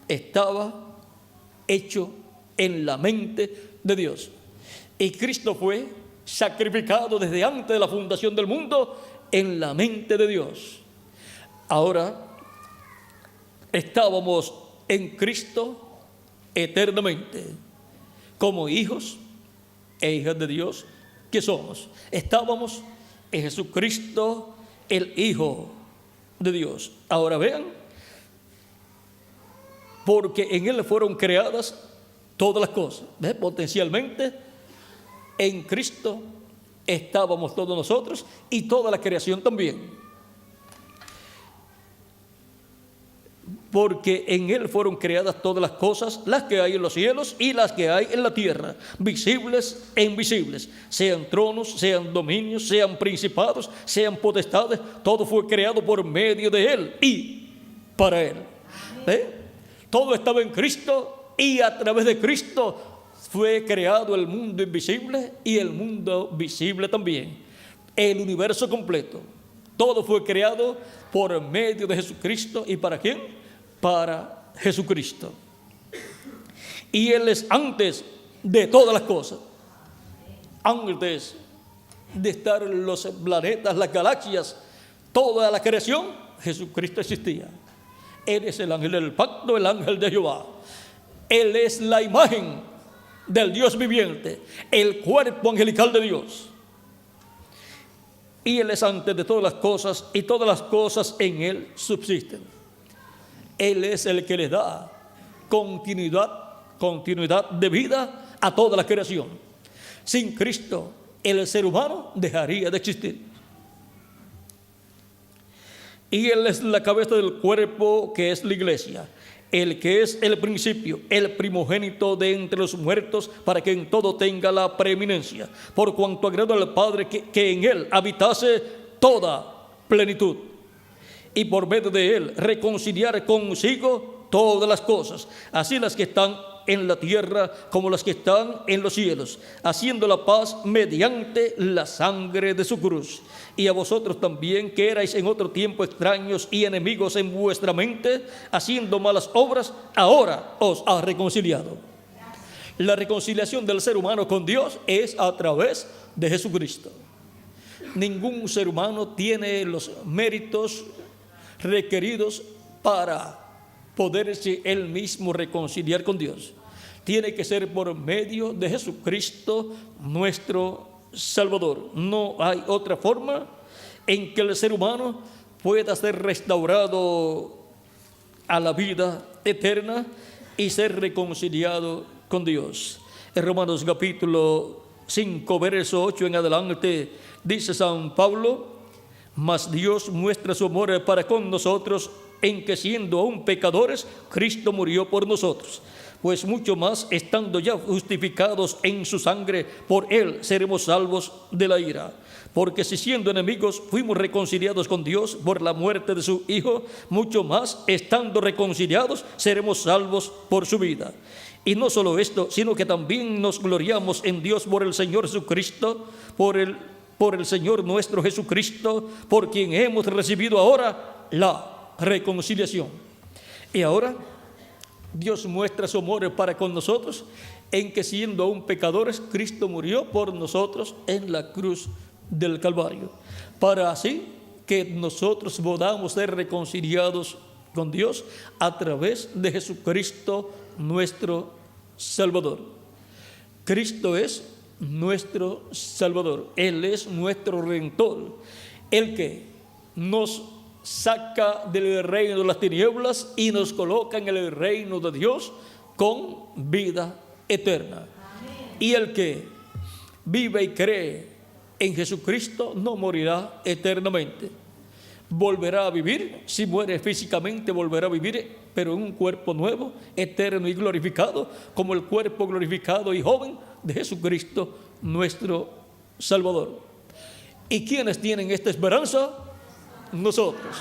estaba hecho en la mente de Dios. Y Cristo fue sacrificado desde antes de la fundación del mundo en la mente de Dios. Ahora estábamos en Cristo eternamente, como hijos e hijas de Dios que somos. Estábamos en Jesucristo, el Hijo de Dios. Ahora vean, porque en Él fueron creadas todas las cosas. Potencialmente, en Cristo estábamos todos nosotros y toda la creación también. Porque en Él fueron creadas todas las cosas, las que hay en los cielos y las que hay en la tierra, visibles e invisibles, sean tronos, sean dominios, sean principados, sean potestades, todo fue creado por medio de Él y para Él. Todo estaba en Cristo y a través de Cristo fue creado el mundo invisible y el mundo visible también, el universo completo. Todo fue creado por medio de Jesucristo. ¿Y para quién? Para Jesucristo. Y Él es antes de todas las cosas. Antes de estar los planetas, las galaxias, toda la creación, Jesucristo existía. Él es el ángel del pacto, el ángel de Jehová. Él es la imagen del Dios viviente, el cuerpo angelical de Dios. Y Él es antes de todas las cosas, y todas las cosas en Él subsisten. Él es el que le da continuidad de vida a toda la creación. Sin Cristo, el ser humano dejaría de existir. Y Él es la cabeza del cuerpo, que es la iglesia, el que es el principio, el primogénito de entre los muertos, para que en todo tenga la preeminencia, por cuanto agradó al Padre que en Él habitase toda plenitud, y por medio de Él reconciliar consigo todas las cosas, así las que están en la tierra como las que están en los cielos, haciendo la paz mediante la sangre de su cruz. Y a vosotros también, que erais en otro tiempo extraños y enemigos en vuestra mente, haciendo malas obras, ahora os ha reconciliado. La reconciliación del ser humano con Dios es a través de Jesucristo. Ningún ser humano tiene los méritos requeridos para poderse él mismo reconciliar con Dios. Tiene que ser por medio de Jesucristo, nuestro Salvador. No hay otra forma en que el ser humano pueda ser restaurado a la vida eterna y ser reconciliado con Dios. En Romanos capítulo 5, verso 8 en adelante, dice San Pablo: mas Dios muestra su amor para con nosotros, en que siendo aún pecadores, Cristo murió por nosotros. pues mucho más, estando ya justificados en su sangre, por él seremos salvos de la ira. Porque si siendo enemigos fuimos reconciliados con Dios por la muerte de su Hijo, mucho más, estando reconciliados, seremos salvos por su vida. Y no solo esto, sino que también nos gloriamos en Dios por el Señor Jesucristo, por el Señor nuestro Jesucristo, por quien hemos recibido ahora la reconciliación. Y ahora Dios muestra su amor para con nosotros en que, siendo aún pecadores, Cristo murió por nosotros en la cruz del Calvario, para así que nosotros podamos ser reconciliados con Dios a través de Jesucristo nuestro Salvador. Cristo es nuestro Salvador, Él es nuestro Redentor, el que nos saca del reino de las tinieblas y nos coloca en el reino de Dios con vida eterna. Y el que vive y cree en Jesucristo no morirá eternamente. Volverá a vivir, si muere físicamente volverá a vivir, pero en un cuerpo nuevo, eterno y glorificado, como el cuerpo glorificado y joven de Jesucristo, nuestro Salvador. ¿Y quiénes tienen esta esperanza? Nosotros,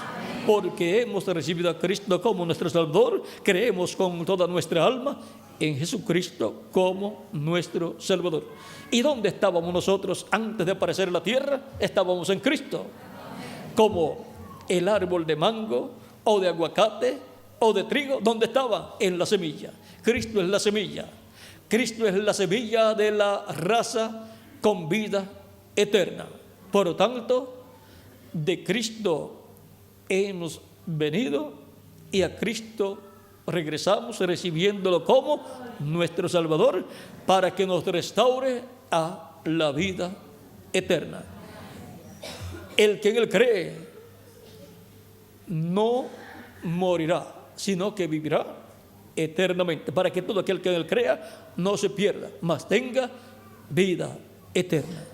porque hemos recibido a Cristo como nuestro Salvador, creemos con toda nuestra alma en Jesucristo como nuestro Salvador. ¿Y dónde estábamos nosotros antes de aparecer en la tierra? Estábamos en Cristo, como el árbol de mango o de aguacate o de trigo. ¿Dónde estaba? En la semilla. Cristo es la semilla. Cristo es la semilla de la raza con vida eterna. Por lo tanto, de Cristo hemos venido y a Cristo regresamos, recibiéndolo como nuestro Salvador, para que nos restaure a la vida eterna. El que en él cree no morirá, sino que vivirá eternamente, para que todo aquel que en él crea no se pierda, mas tenga vida eterna.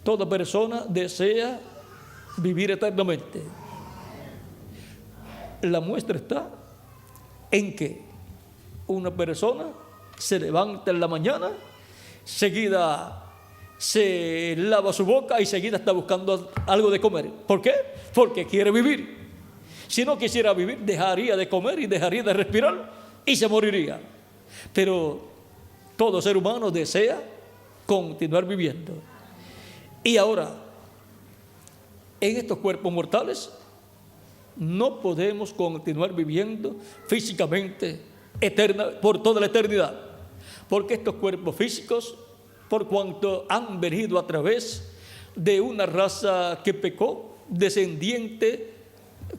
Toda persona desea vivir eternamente. La muestra está en que una persona se levanta en la mañana, seguida se lava su boca y seguida está buscando algo de comer. ¿Por qué? Porque quiere vivir. Si no quisiera vivir, dejaría de comer y dejaría de respirar y se moriría. Pero todo ser humano desea continuar viviendo. Y ahora, en estos cuerpos mortales, no podemos continuar viviendo físicamente por toda la eternidad, porque estos cuerpos físicos, por cuanto han venido a través de una raza que pecó,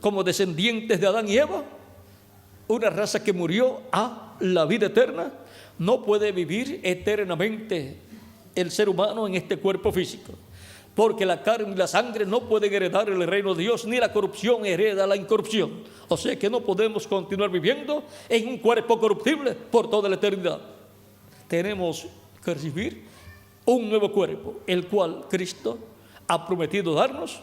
como descendientes de Adán y Eva, una raza que murió a la vida eterna, no puede vivir eternamente el ser humano en este cuerpo físico. Porque la carne y la sangre no pueden heredar el reino de Dios, ni la corrupción hereda la incorrupción. O sea que no podemos continuar viviendo en un cuerpo corruptible por toda la eternidad. Tenemos que recibir un nuevo cuerpo, el cual Cristo ha prometido darnos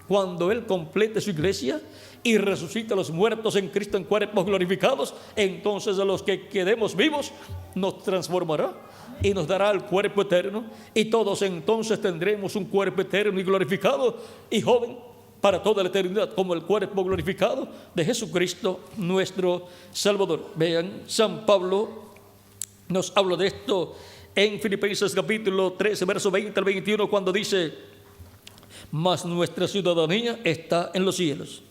cuando Él complete su iglesia y resucite a los muertos en Cristo en cuerpos glorificados. Entonces a los que quedemos vivos nos transformará y nos dará el cuerpo eterno, y todos entonces tendremos un cuerpo eterno y glorificado y joven para toda la eternidad, como el cuerpo glorificado de Jesucristo nuestro Salvador. Vean, San Pablo nos habla de esto en Filipenses capítulo 13, verso 20 al 21, cuando dice: mas nuestra ciudadanía está en los cielos.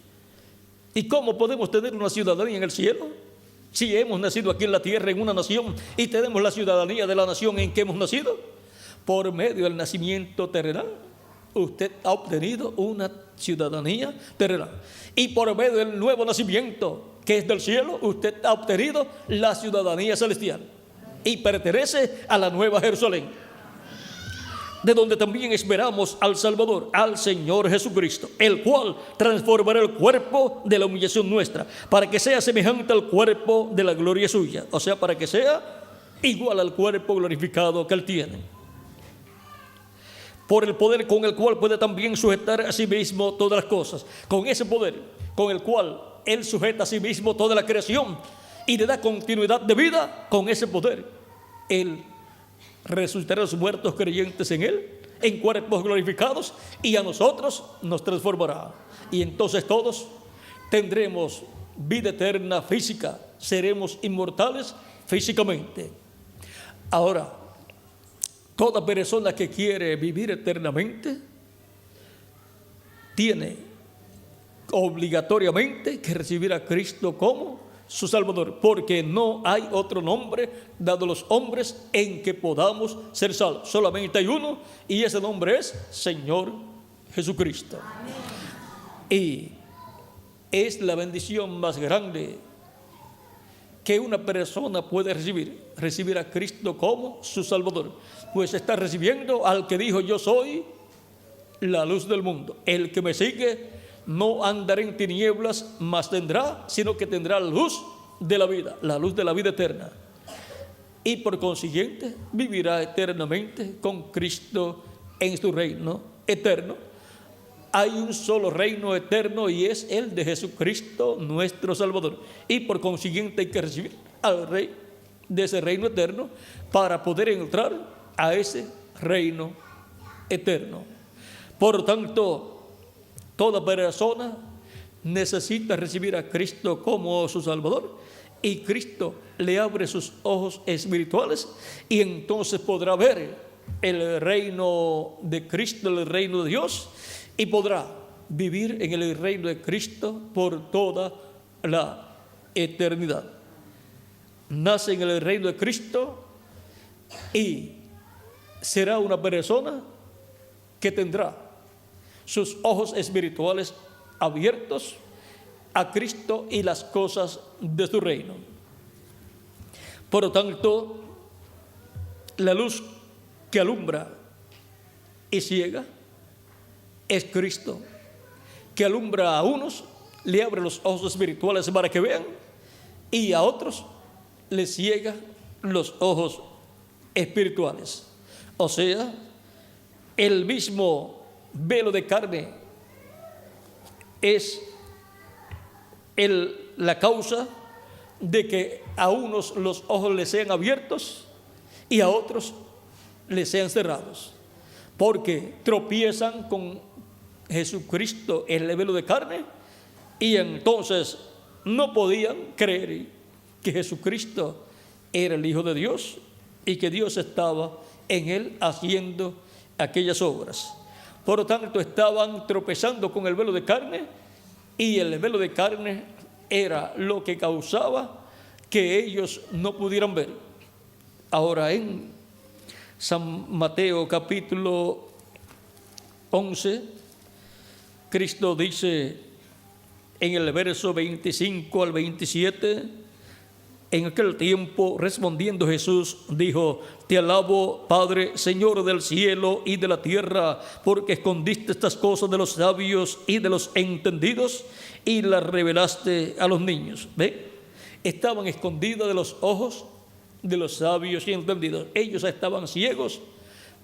¿Y cómo podemos tener una ciudadanía en el cielo? Si hemos nacido aquí en la tierra en una nación y tenemos la ciudadanía de la nación en que hemos nacido, por medio del nacimiento terrenal, usted ha obtenido una ciudadanía terrenal. Y por medio del nuevo nacimiento, que es del cielo, usted ha obtenido la ciudadanía celestial y pertenece a la nueva Jerusalén, de donde también esperamos al Salvador, al Señor Jesucristo, el cual transformará el cuerpo de la humillación nuestra, para que sea semejante al cuerpo de la gloria suya, o sea, para que sea igual al cuerpo glorificado que Él tiene, por el poder con el cual puede también sujetar a sí mismo todas las cosas. Con ese poder con el cual Él sujeta a sí mismo toda la creación y le da continuidad de vida con ese poder. Él resucitará a los muertos creyentes en Él, en cuerpos glorificados, y a nosotros nos transformará. Y entonces todos tendremos vida eterna física, seremos inmortales físicamente. Ahora, toda persona que quiere vivir eternamente tiene obligatoriamente que recibir a Cristo como su Salvador, porque no hay otro nombre dado a los hombres en que podamos ser salvos. Solamente hay uno, y ese nombre es Señor Jesucristo. Amén. Y es la bendición más grande que una persona puede recibir a Cristo como su Salvador, pues está recibiendo al que dijo: yo soy la luz del mundo, el que me sigue no andará en tinieblas, mas sino que tendrá la luz de la vida eterna, y por consiguiente vivirá eternamente con Cristo en su reino eterno. Hay un solo reino eterno, y es el de Jesucristo nuestro Salvador, y por consiguiente hay que recibir al Rey de ese reino eterno para poder entrar a ese reino eterno. Por tanto, toda persona necesita recibir a Cristo como su Salvador, y Cristo le abre sus ojos espirituales, y entonces podrá ver el reino de Cristo, el reino de Dios, y podrá vivir en el reino de Cristo por toda la eternidad. Nace en el reino de Cristo y será una persona que tendrá sus ojos espirituales abiertos a Cristo y las cosas de su reino. Por lo tanto, la luz que alumbra y ciega es Cristo, que alumbra a unos, le abre los ojos espirituales para que vean, y a otros les ciega los ojos espirituales. O sea, el mismo velo de carne es la causa de que a unos los ojos les sean abiertos y a otros les sean cerrados, porque tropiezan con Jesucristo, el velo de carne, y entonces no podían creer que Jesucristo era el Hijo de Dios y que Dios estaba en Él haciendo aquellas obras. Por lo tanto, estaban tropezando con el velo de carne, y el velo de carne era lo que causaba que ellos no pudieran ver. Ahora, en San Mateo capítulo 11, Cristo dice en el verso 25 al 27: en aquel tiempo, respondiendo Jesús, dijo: te alabo, Padre, Señor del cielo y de la tierra, porque escondiste estas cosas de los sabios y de los entendidos y las revelaste a los niños. ¿Ve? Estaban escondidas de los ojos de los sabios y entendidos. Ellos estaban ciegos.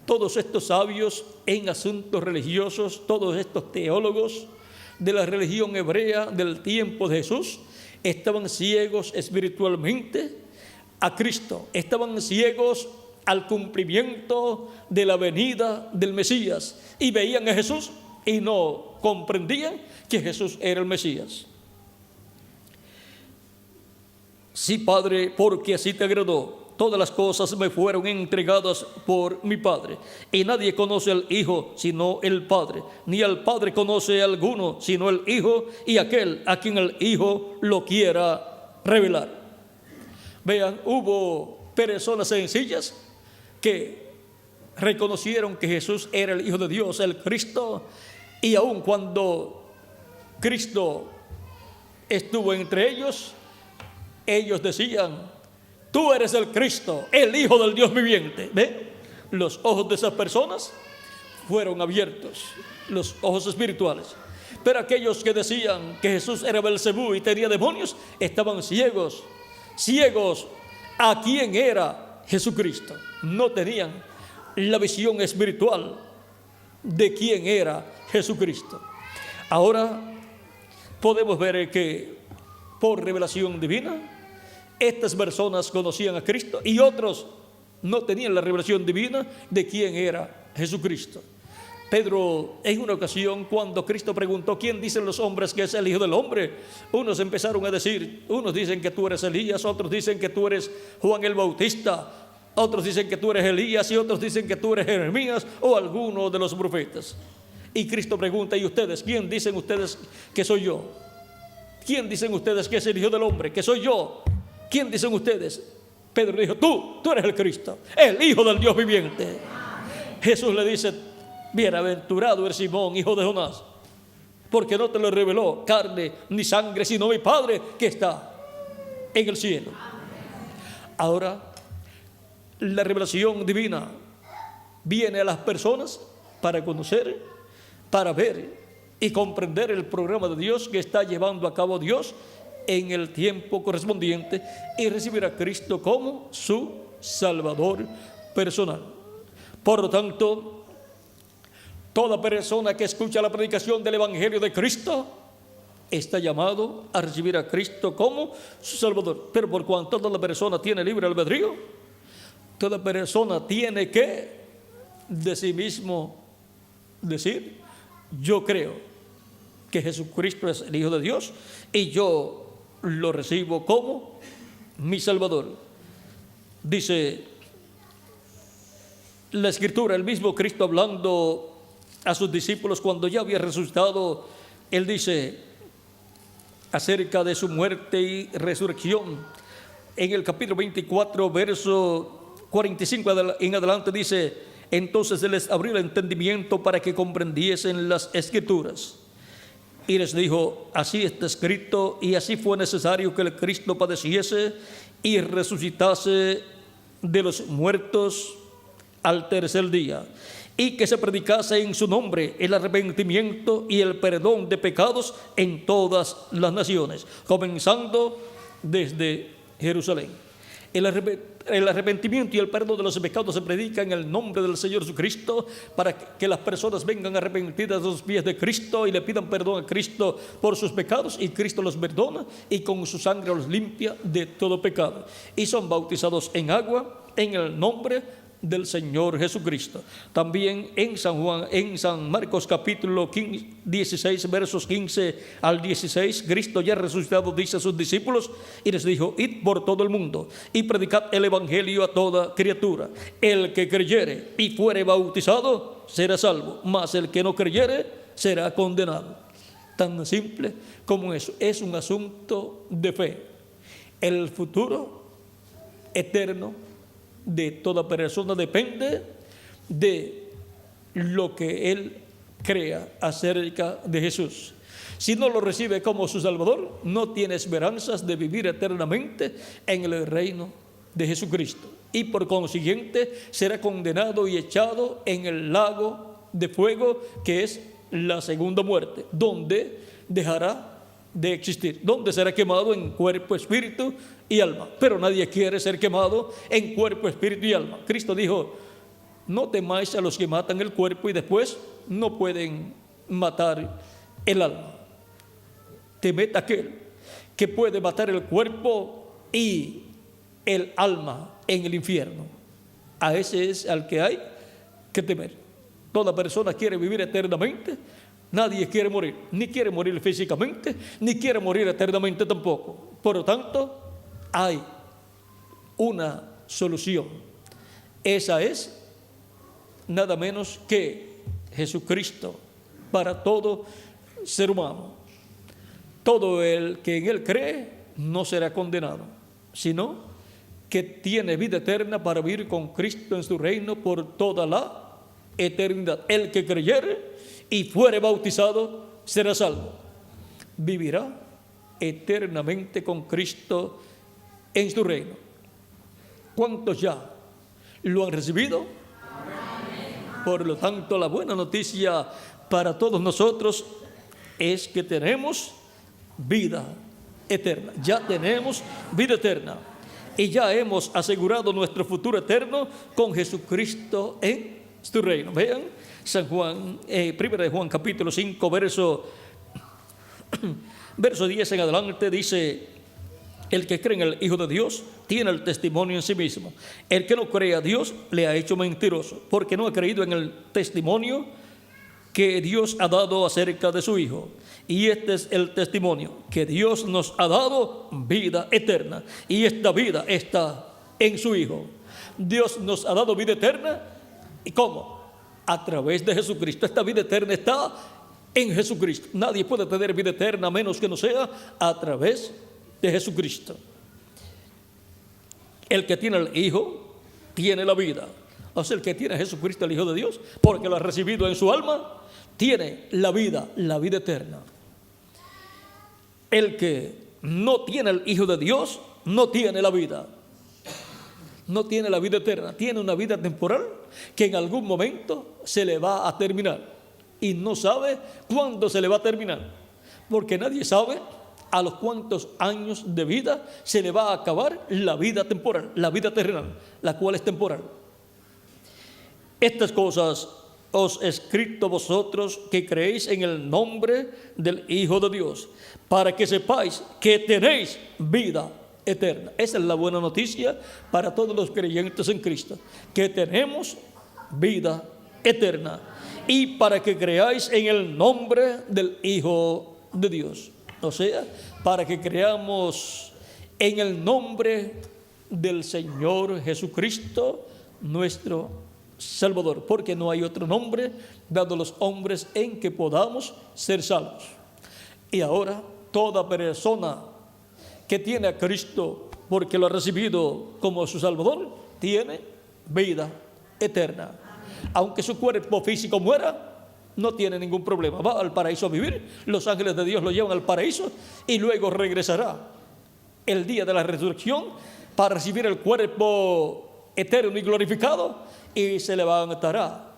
Todos estos sabios en asuntos religiosos, todos estos teólogos de la religión hebrea del tiempo de Jesús, estaban ciegos espiritualmente a Cristo, estaban ciegos al cumplimiento de la venida del Mesías, y veían a Jesús y no comprendían que Jesús era el Mesías. Sí, Padre, porque así te agradó. Todas las cosas me fueron entregadas por mi Padre, y nadie conoce al Hijo sino el Padre, ni al Padre conoce a alguno sino el Hijo y aquel a quien el Hijo lo quiera revelar. Vean, hubo personas sencillas que reconocieron que Jesús era el Hijo de Dios, el Cristo, y aun cuando Cristo estuvo entre ellos, ellos decían: tú eres el Cristo, el Hijo del Dios viviente. ¿Ve? Los ojos de esas personas fueron abiertos, los ojos espirituales. Pero aquellos que decían que Jesús era Belcebú y tenía demonios, estaban ciegos a quién era Jesucristo. No tenían la visión espiritual de quién era Jesucristo. Ahora podemos ver que por revelación divina, Estas personas conocían a Cristo y otros no tenían la revelación divina de quién era Jesucristo. Pedro, en una ocasión, cuando Cristo preguntó: ¿quién dicen los hombres que es el Hijo del Hombre? Unos empezaron a decir, unos dicen que tú eres Elías, otros dicen que tú eres Juan el Bautista, otros dicen que tú eres Elías y otros dicen que tú eres Jeremías o alguno de los profetas. Y Cristo pregunta: ¿y ustedes? ¿Quién dicen ustedes que soy yo? ¿Quién dicen ustedes que es el Hijo del Hombre? Que soy yo. ¿Quién dicen ustedes? Pedro dijo: tú eres el Cristo, el Hijo del Dios viviente. Jesús le dice: bienaventurado eres Simón, hijo de Jonás, porque no te lo reveló carne ni sangre, sino mi Padre que está en el cielo. Ahora, la revelación divina viene a las personas para conocer, para ver y comprender el programa de Dios que está llevando a cabo Dios en el tiempo correspondiente y recibir a Cristo como su Salvador personal. Por lo tanto, toda persona que escucha la predicación del Evangelio de Cristo está llamado a recibir a Cristo como su Salvador. Pero por cuanto toda persona tiene libre albedrío, toda persona tiene que de sí mismo decir: yo creo que Jesucristo es el Hijo de Dios y yo lo recibo como mi Salvador. Dice la Escritura, el mismo Cristo hablando a sus discípulos cuando ya había resucitado, Él dice acerca de su muerte y resurrección, en el capítulo 24, verso 45 en adelante, dice: entonces Él les abrió el entendimiento para que comprendiesen las Escrituras. Y les dijo: así está escrito, y así fue necesario que el Cristo padeciese y resucitase de los muertos al tercer día, y que se predicase en su nombre el arrepentimiento y el perdón de pecados en todas las naciones, comenzando desde Jerusalén. El arrepentimiento y el perdón de los pecados se predica en el nombre del Señor Jesucristo, para que las personas vengan arrepentidas de los pies de Cristo y le pidan perdón a Cristo por sus pecados, y Cristo los perdona y con su sangre los limpia de todo pecado, y son bautizados en agua en el nombre del Señor Jesucristo. También en San Marcos capítulo 16, versos 15 al 16, Cristo ya resucitado dice a sus discípulos y les dijo: id por todo el mundo y predicad el evangelio a toda criatura. El que creyere y fuere bautizado será salvo, mas el que no creyere será condenado. Tan simple como eso. Es un asunto de fe. El futuro eterno de toda persona depende de lo que él crea acerca de Jesús. Si no lo recibe como su Salvador, no tiene esperanzas de vivir eternamente en el reino de Jesucristo, y por consiguiente será condenado y echado en el lago de fuego, que es la segunda muerte, donde dejará de existir, donde será quemado en cuerpo, espíritu y alma. Pero nadie quiere ser quemado en cuerpo, espíritu y alma. Cristo dijo: no temáis a los que matan el cuerpo y después no pueden matar el alma. Temed a aquel que puede matar el cuerpo y el alma en el infierno. A ese es al que hay que temer. Toda persona quiere vivir eternamente. Nadie quiere morir, ni quiere morir físicamente, ni quiere morir eternamente tampoco. Por lo tanto, hay una solución. Esa es nada menos que Jesucristo para todo ser humano. Todo el que en Él cree no será condenado, sino que tiene vida eterna para vivir con Cristo en su reino por toda la eternidad. El que creyere y fuere bautizado será salvo, vivirá eternamente con Cristo en su reino. ¿Cuántos ya lo han recibido? Amén. Por lo tanto, la buena noticia para todos nosotros es que tenemos vida eterna. Ya tenemos vida eterna y ya hemos asegurado nuestro futuro eterno con Jesucristo en su reino. Vean San Juan, 1 de Juan capítulo 5, verso 10 en adelante, dice: El que cree en el Hijo de Dios tiene el testimonio en sí mismo. El que no cree a Dios le ha hecho mentiroso, porque no ha creído en el testimonio que Dios ha dado acerca de su Hijo. Y este es el testimonio, que Dios nos ha dado vida eterna. Y esta vida está en su Hijo. Dios nos ha dado vida eterna. ¿Y cómo? A través de Jesucristo. Esta vida eterna está en Jesucristo. Nadie puede tener vida eterna a menos que no sea a través de Jesucristo. El que tiene el Hijo tiene la vida. O sea, el que tiene a Jesucristo, el Hijo de Dios, porque lo ha recibido en su alma, tiene la vida eterna. El que no tiene el Hijo de Dios no tiene la vida. No tiene la vida eterna. Tiene una vida temporal que en algún momento se le va a terminar. Y no sabe cuándo se le va a terminar. Porque nadie sabe a los cuántos años de vida se le va a acabar la vida temporal, la vida terrenal, la cual es temporal. Estas cosas os he escrito vosotros que creéis en el nombre del Hijo de Dios, para que sepáis que tenéis vida eterna. Esa es la buena noticia para todos los creyentes en Cristo, que tenemos vida eterna, y para que creáis en el nombre del Hijo de Dios. O sea, para que creamos en el nombre del Señor Jesucristo, nuestro Salvador, porque no hay otro nombre dado a los hombres en que podamos ser salvos. Y ahora toda persona que tiene a Cristo porque lo ha recibido como su Salvador, tiene vida eterna. Aunque su cuerpo físico muera, no tiene ningún problema. Va al paraíso a vivir, los ángeles de Dios lo llevan al paraíso y luego regresará el día de la resurrección para recibir el cuerpo eterno y glorificado, y se levantará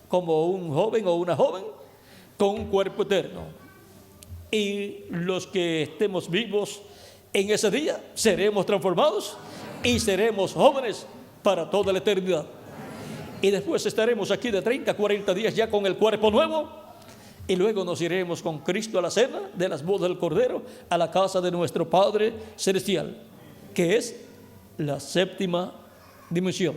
como un joven o una joven con un cuerpo eterno. Y los que estemos vivos en ese día seremos transformados y seremos jóvenes para toda la eternidad. Y después estaremos aquí de 30 a 40 días ya con el cuerpo nuevo, y luego nos iremos con Cristo a la cena de las bodas del Cordero, a la casa de nuestro Padre Celestial, que es la séptima dimensión,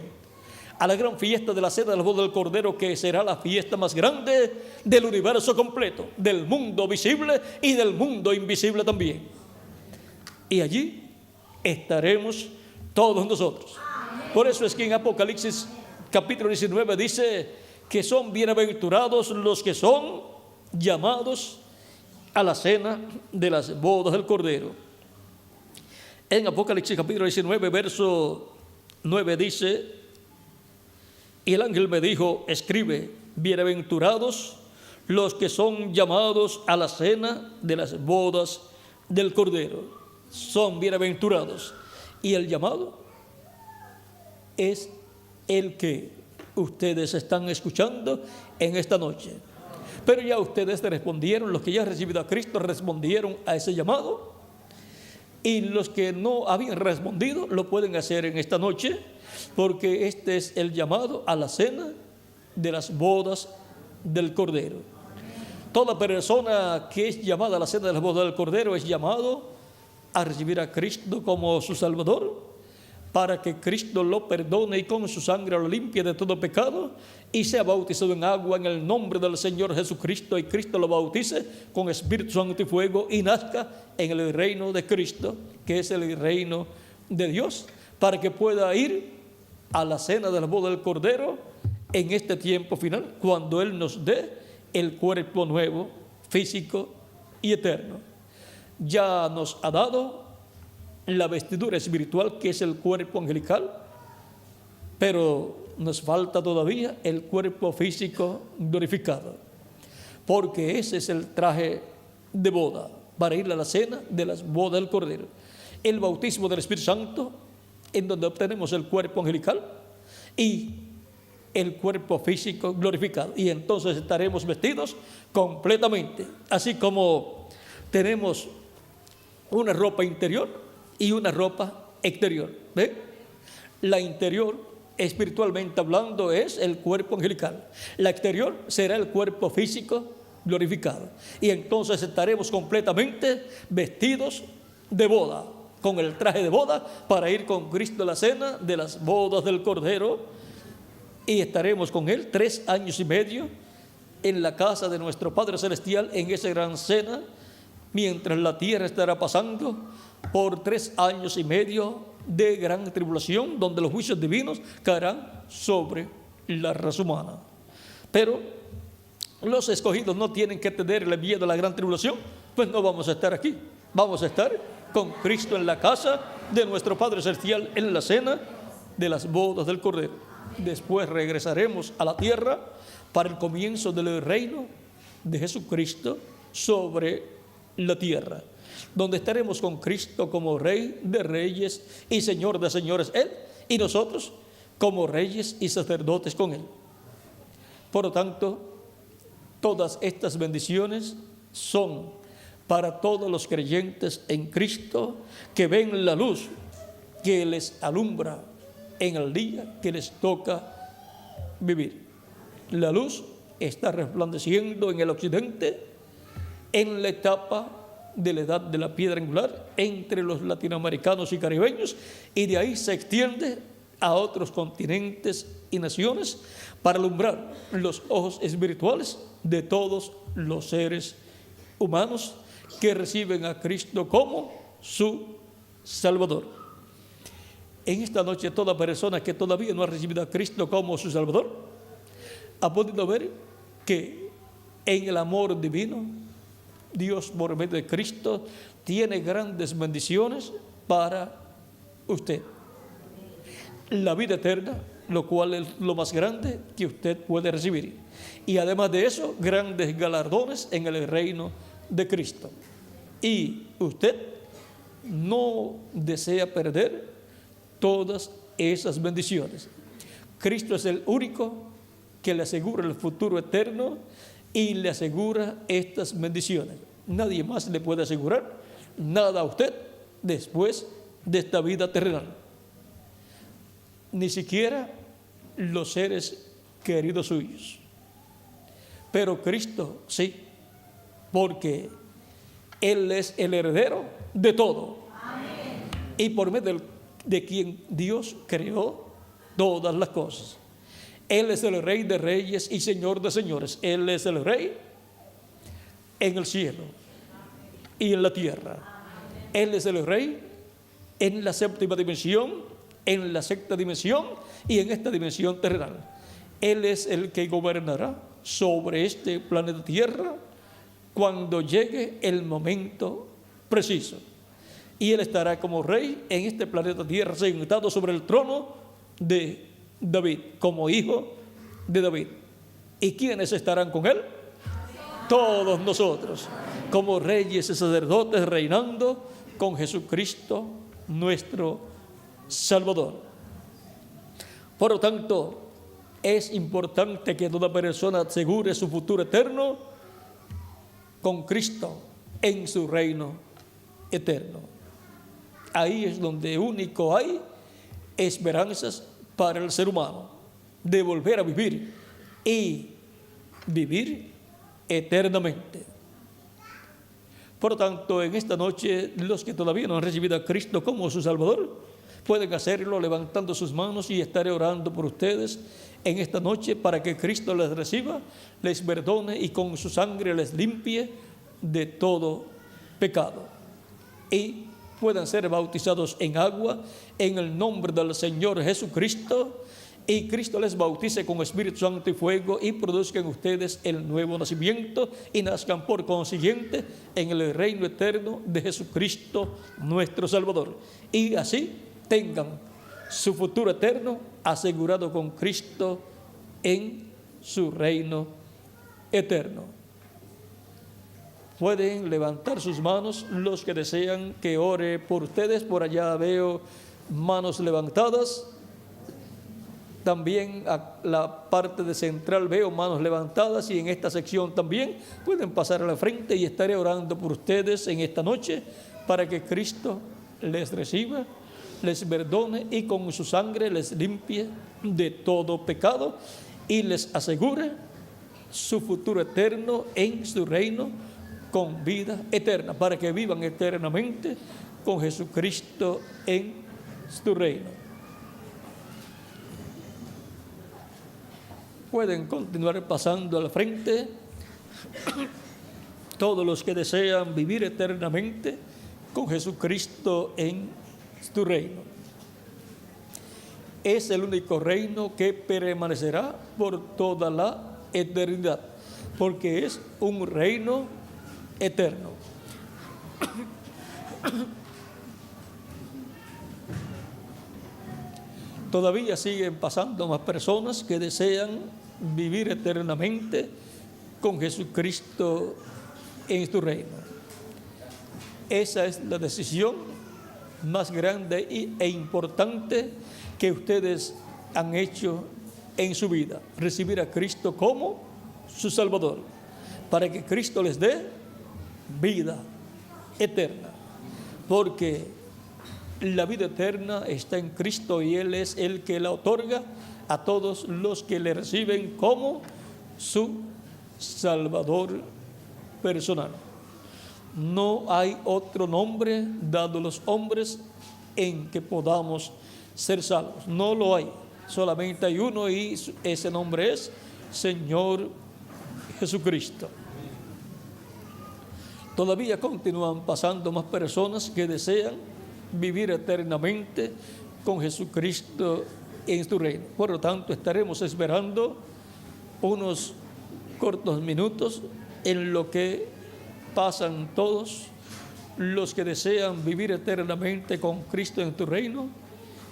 a la gran fiesta de la cena de las bodas del Cordero, que será la fiesta más grande del universo completo, del mundo visible y del mundo invisible también. Y allí estaremos todos nosotros. Por eso es que en Apocalipsis capítulo 19 dice que son bienaventurados los que son llamados a la cena de las bodas del Cordero. En Apocalipsis capítulo 19 verso 9 dice: y el ángel me dijo, escribe, bienaventurados los que son llamados a la cena de las bodas del Cordero. Son bienaventurados. Y el llamado es el que ustedes están escuchando en esta noche. Pero ya ustedes respondieron, los que ya han recibido a Cristo respondieron a ese llamado, y los que no habían respondido lo pueden hacer en esta noche, porque este es el llamado a la cena de las bodas del Cordero. Toda persona que es llamada a la cena de las bodas del Cordero es llamado a recibir a Cristo como su Salvador, para que Cristo lo perdone y con su sangre lo limpie de todo pecado, y sea bautizado en agua en el nombre del Señor Jesucristo, y Cristo lo bautice con Espíritu Santo y fuego, y nazca en el reino de Cristo, que es el reino de Dios, para que pueda ir a la cena de la boda del Cordero en este tiempo final, cuando Él nos dé el cuerpo nuevo, físico y eterno. Ya nos ha dado la vestidura espiritual, que es el cuerpo angelical, pero nos falta todavía el cuerpo físico glorificado, porque ese es el traje de boda para ir a la cena de las bodas del Cordero. El bautismo del Espíritu Santo, en donde obtenemos el cuerpo angelical y el cuerpo físico glorificado, y entonces estaremos vestidos completamente, así como tenemos una ropa interior y una ropa exterior. ¿Ve? La interior, espiritualmente hablando, es el cuerpo angelical. La exterior será el cuerpo físico glorificado. Y entonces estaremos completamente vestidos de boda, con el traje de boda, para ir con Cristo a la cena de las bodas del Cordero, y estaremos con Él 3 años y medio en la casa de nuestro Padre Celestial, en esa gran cena, mientras la tierra estará pasando por 3 años y medio de gran tribulación, donde los juicios divinos caerán sobre la raza humana. Pero los escogidos no tienen que tenerle miedo a la gran tribulación, pues no vamos a estar aquí, vamos a estar con Cristo en la casa de nuestro Padre Celestial, en la cena de las bodas del Cordero. Después regresaremos a la tierra para el comienzo del reino de Jesucristo sobre la tierra, donde estaremos con Cristo como Rey de reyes y Señor de señores Él, y nosotros como reyes y sacerdotes con Él. Por lo tanto, todas estas bendiciones son para todos los creyentes en Cristo que ven la luz que les alumbra en el día que les toca vivir. La luz está resplandeciendo en el occidente, en la etapa de la edad de la piedra angular, entre los latinoamericanos y caribeños, y de ahí se extiende a otros continentes y naciones para alumbrar los ojos espirituales de todos los seres humanos que reciben a Cristo como su Salvador. En esta noche, toda persona que todavía no ha recibido a Cristo como su Salvador ha podido ver que en el amor divino, Dios por medio de Cristo tiene grandes bendiciones para usted. La vida eterna, lo cual es lo más grande que usted puede recibir. Y además de eso, grandes galardones en el reino de Cristo. Y usted no desea perder todas esas bendiciones. Cristo es el único que le asegura el futuro eterno y le asegura estas bendiciones. Nadie más le puede asegurar nada a usted después de esta vida terrenal. Ni siquiera los seres queridos suyos. Pero Cristo sí, porque Él es el heredero de todo. Amén. Y por medio de quien Dios creó todas las cosas. Él es el Rey de reyes y Señor de señores. Él es el Rey en el cielo y en la tierra. Él es el Rey en la séptima dimensión, en la sexta dimensión y en esta dimensión terrenal. Él es el que gobernará sobre este planeta Tierra cuando llegue el momento preciso. Y Él estará como Rey en este planeta Tierra, sentado sobre el trono de David, como hijo de David. ¿Y quiénes estarán con Él? Todos nosotros, como reyes y sacerdotes, reinando con Jesucristo, nuestro Salvador. Por lo tanto, es importante que toda persona asegure su futuro eterno con Cristo en su reino eterno. Ahí es donde único hay esperanzas para el ser humano de volver a vivir y vivir eternamente. Por lo tanto, en esta noche, los que todavía no han recibido a Cristo como su Salvador, pueden hacerlo levantando sus manos y estaré orando por ustedes en esta noche para que Cristo les reciba, les perdone y con su sangre les limpie de todo pecado. Y puedan ser bautizados en agua en el nombre del Señor Jesucristo, y Cristo les bautice con Espíritu Santo y fuego y produzcan ustedes el nuevo nacimiento y nazcan por consiguiente en el reino eterno de Jesucristo nuestro Salvador, y así tengan su futuro eterno asegurado con Cristo en su reino eterno. Pueden levantar sus manos los que desean que ore por ustedes. Por allá veo manos levantadas. También a la parte de central veo manos levantadas, y en esta sección también pueden pasar a la frente y estaré orando por ustedes en esta noche para que Cristo les reciba, les perdone y con su sangre les limpie de todo pecado y les asegure su futuro eterno en su reino con vida eterna, para que vivan eternamente con Jesucristo en tu reino. Pueden continuar pasando al frente todos los que desean vivir eternamente con Jesucristo en tu reino. Es el único reino que permanecerá por toda la eternidad, porque es un reino eterno. Todavía siguen pasando más personas que desean vivir eternamente con Jesucristo en tu reino. Esa es la decisión más grande e importante que ustedes han hecho en su vida: recibir a Cristo como su Salvador, para que Cristo les dé vida eterna, porque la vida eterna está en Cristo y Él es el que la otorga a todos los que le reciben como su Salvador personal. No hay otro nombre dado a los hombres en que podamos ser salvos. No lo hay. Solamente hay uno, y ese nombre es Señor Jesucristo. Todavía continúan pasando más personas que desean vivir eternamente con Jesucristo en su reino. Por lo tanto, estaremos esperando unos cortos minutos en lo que pasan todos los que desean vivir eternamente con Cristo en tu reino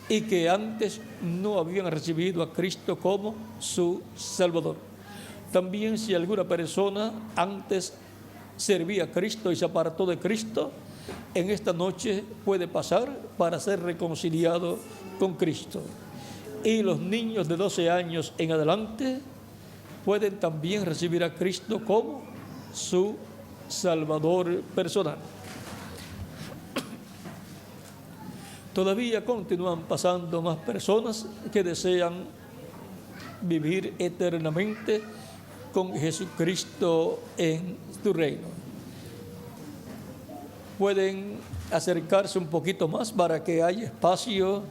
y que antes no habían recibido a Cristo como su Salvador. También, si alguna persona antes servía a Cristo y se apartó de Cristo, en esta noche puede pasar para ser reconciliado con Cristo. Y los niños de 12 años en adelante pueden también recibir a Cristo como su Salvador personal. Todavía continúan pasando más personas que desean vivir eternamente con Jesucristo en tu reino. Pueden acercarse un poquito más para que haya espacio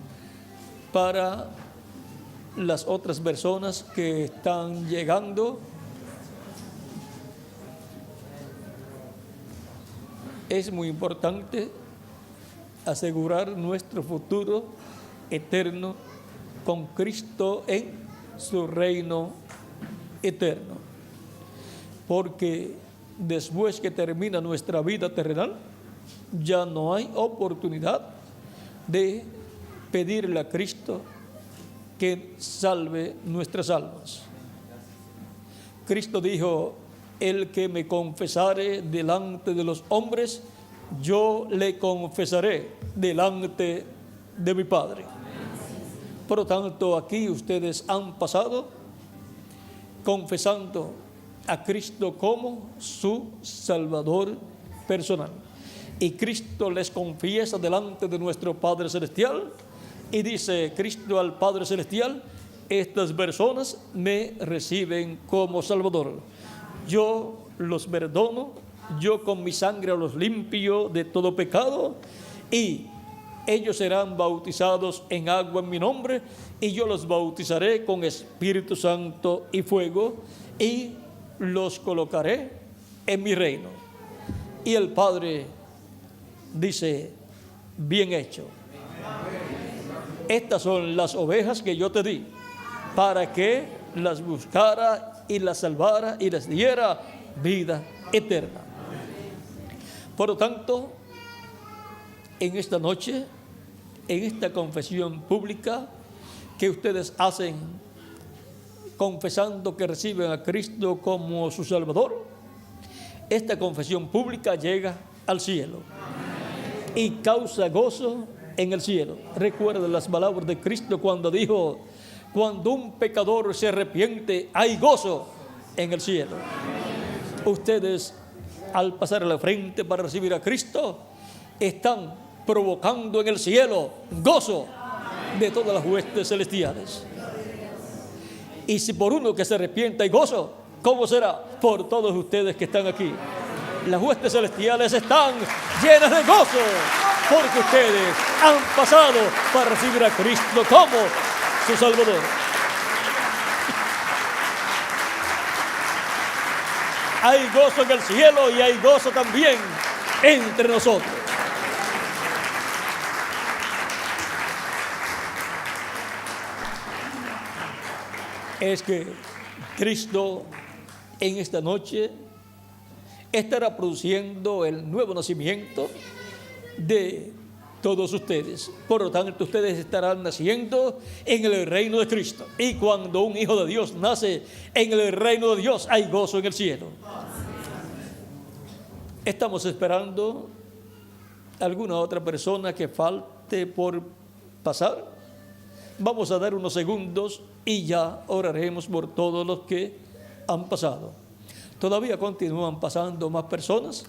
para las otras personas que están llegando. Es muy importante asegurar nuestro futuro eterno con Cristo en su reino eterno, porque después que termina nuestra vida terrenal, ya no hay oportunidad de pedirle a Cristo que salve nuestras almas. Cristo dijo: el que me confesare delante de los hombres, yo le confesaré delante de mi Padre. Por lo tanto, aquí ustedes han pasado confesando a Cristo como su Salvador personal. Y Cristo les confiesa delante de nuestro Padre Celestial, y dice Cristo al Padre Celestial: estas personas me reciben como Salvador. Yo los perdono, yo con mi sangre los limpio de todo pecado, y ellos serán bautizados en agua en mi nombre, y yo los bautizaré con Espíritu Santo y fuego, y los colocaré en mi reino. Y el Padre dice: bien hecho. Estas son las ovejas que yo te di, para que las buscara y las salvara y les diera vida eterna. Por lo tanto, en esta noche, en esta confesión pública que ustedes hacen, confesando que reciben a Cristo como su Salvador, esta confesión pública llega al cielo y causa gozo en el cielo. Recuerda las palabras de Cristo cuando dijo: cuando un pecador se arrepiente, hay gozo en el cielo. Ustedes, al pasar a la frente para recibir a Cristo, están provocando en el cielo gozo de todas las huestes celestiales. Y si por uno que se arrepienta hay gozo, ¿cómo será por todos ustedes que están aquí? Las huestes celestiales están llenas de gozo. porque ustedes han pasado para recibir a Cristo como su Salvador. Hay gozo en el cielo y hay gozo también entre nosotros. Es que Cristo en esta noche estará produciendo el nuevo nacimiento de todos ustedes. Por lo tanto, ustedes estarán naciendo en el reino de Cristo. Y cuando un hijo de Dios nace en el reino de Dios, hay gozo en el cielo. Estamos esperando alguna otra persona que falte por pasar. Vamos a dar unos segundos y ya oraremos por todos los que han pasado. Todavía continúan pasando más personas.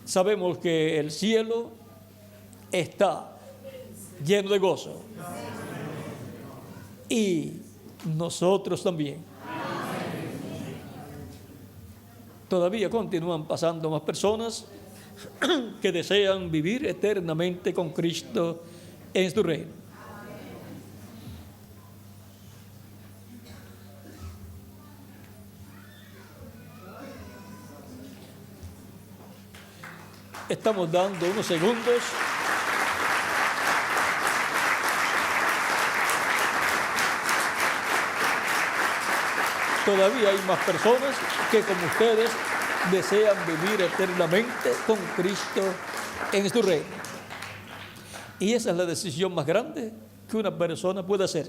Sabemos que el cielo está lleno de gozo. Y nosotros también. Todavía continúan pasando más personas que desean vivir eternamente con Cristo en su reino. Estamos dando unos segundos. Todavía hay más personas que, como ustedes, desean vivir eternamente con Cristo en su reino. Y esa es la decisión más grande que una persona puede hacer.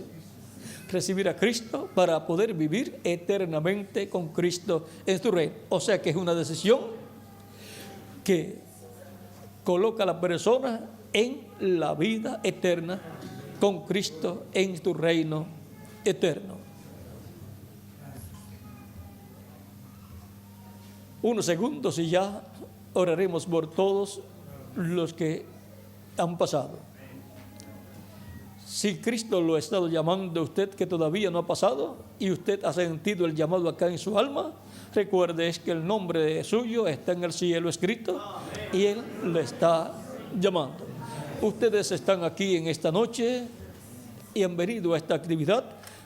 Recibir a Cristo para poder vivir eternamente con Cristo en su reino. O sea que es una decisión que coloca a la persona en la vida eterna con Cristo en su reino eterno. Unos segundos y ya oraremos por todos los que han pasado. Si Cristo lo ha estado llamando a usted que todavía no ha pasado y usted ha sentido el llamado acá en su alma, recuerde es que el nombre suyo está en el cielo escrito y Él le está llamando. Ustedes están aquí en esta noche y han venido a esta actividad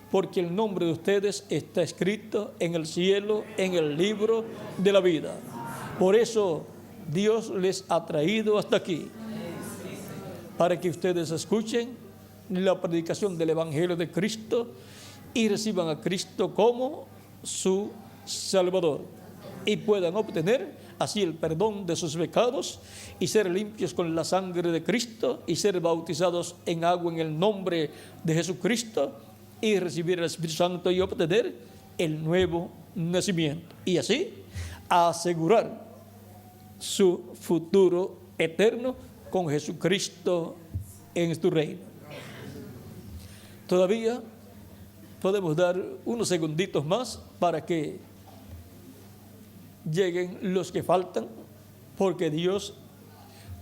porque el nombre de ustedes está escrito en el cielo, en el libro de la vida. Por eso Dios les ha traído hasta aquí, para que ustedes escuchen la predicación del Evangelio de Cristo y reciban a Cristo como su Salvador y puedan obtener así el perdón de sus pecados y ser limpios con la sangre de Cristo y ser bautizados en agua en el nombre de Jesucristo y recibir el Espíritu Santo y obtener el nuevo nacimiento y así asegurar su futuro eterno con Jesucristo en su reino. Todavía podemos dar unos segunditos más para que lleguen los que faltan, porque Dios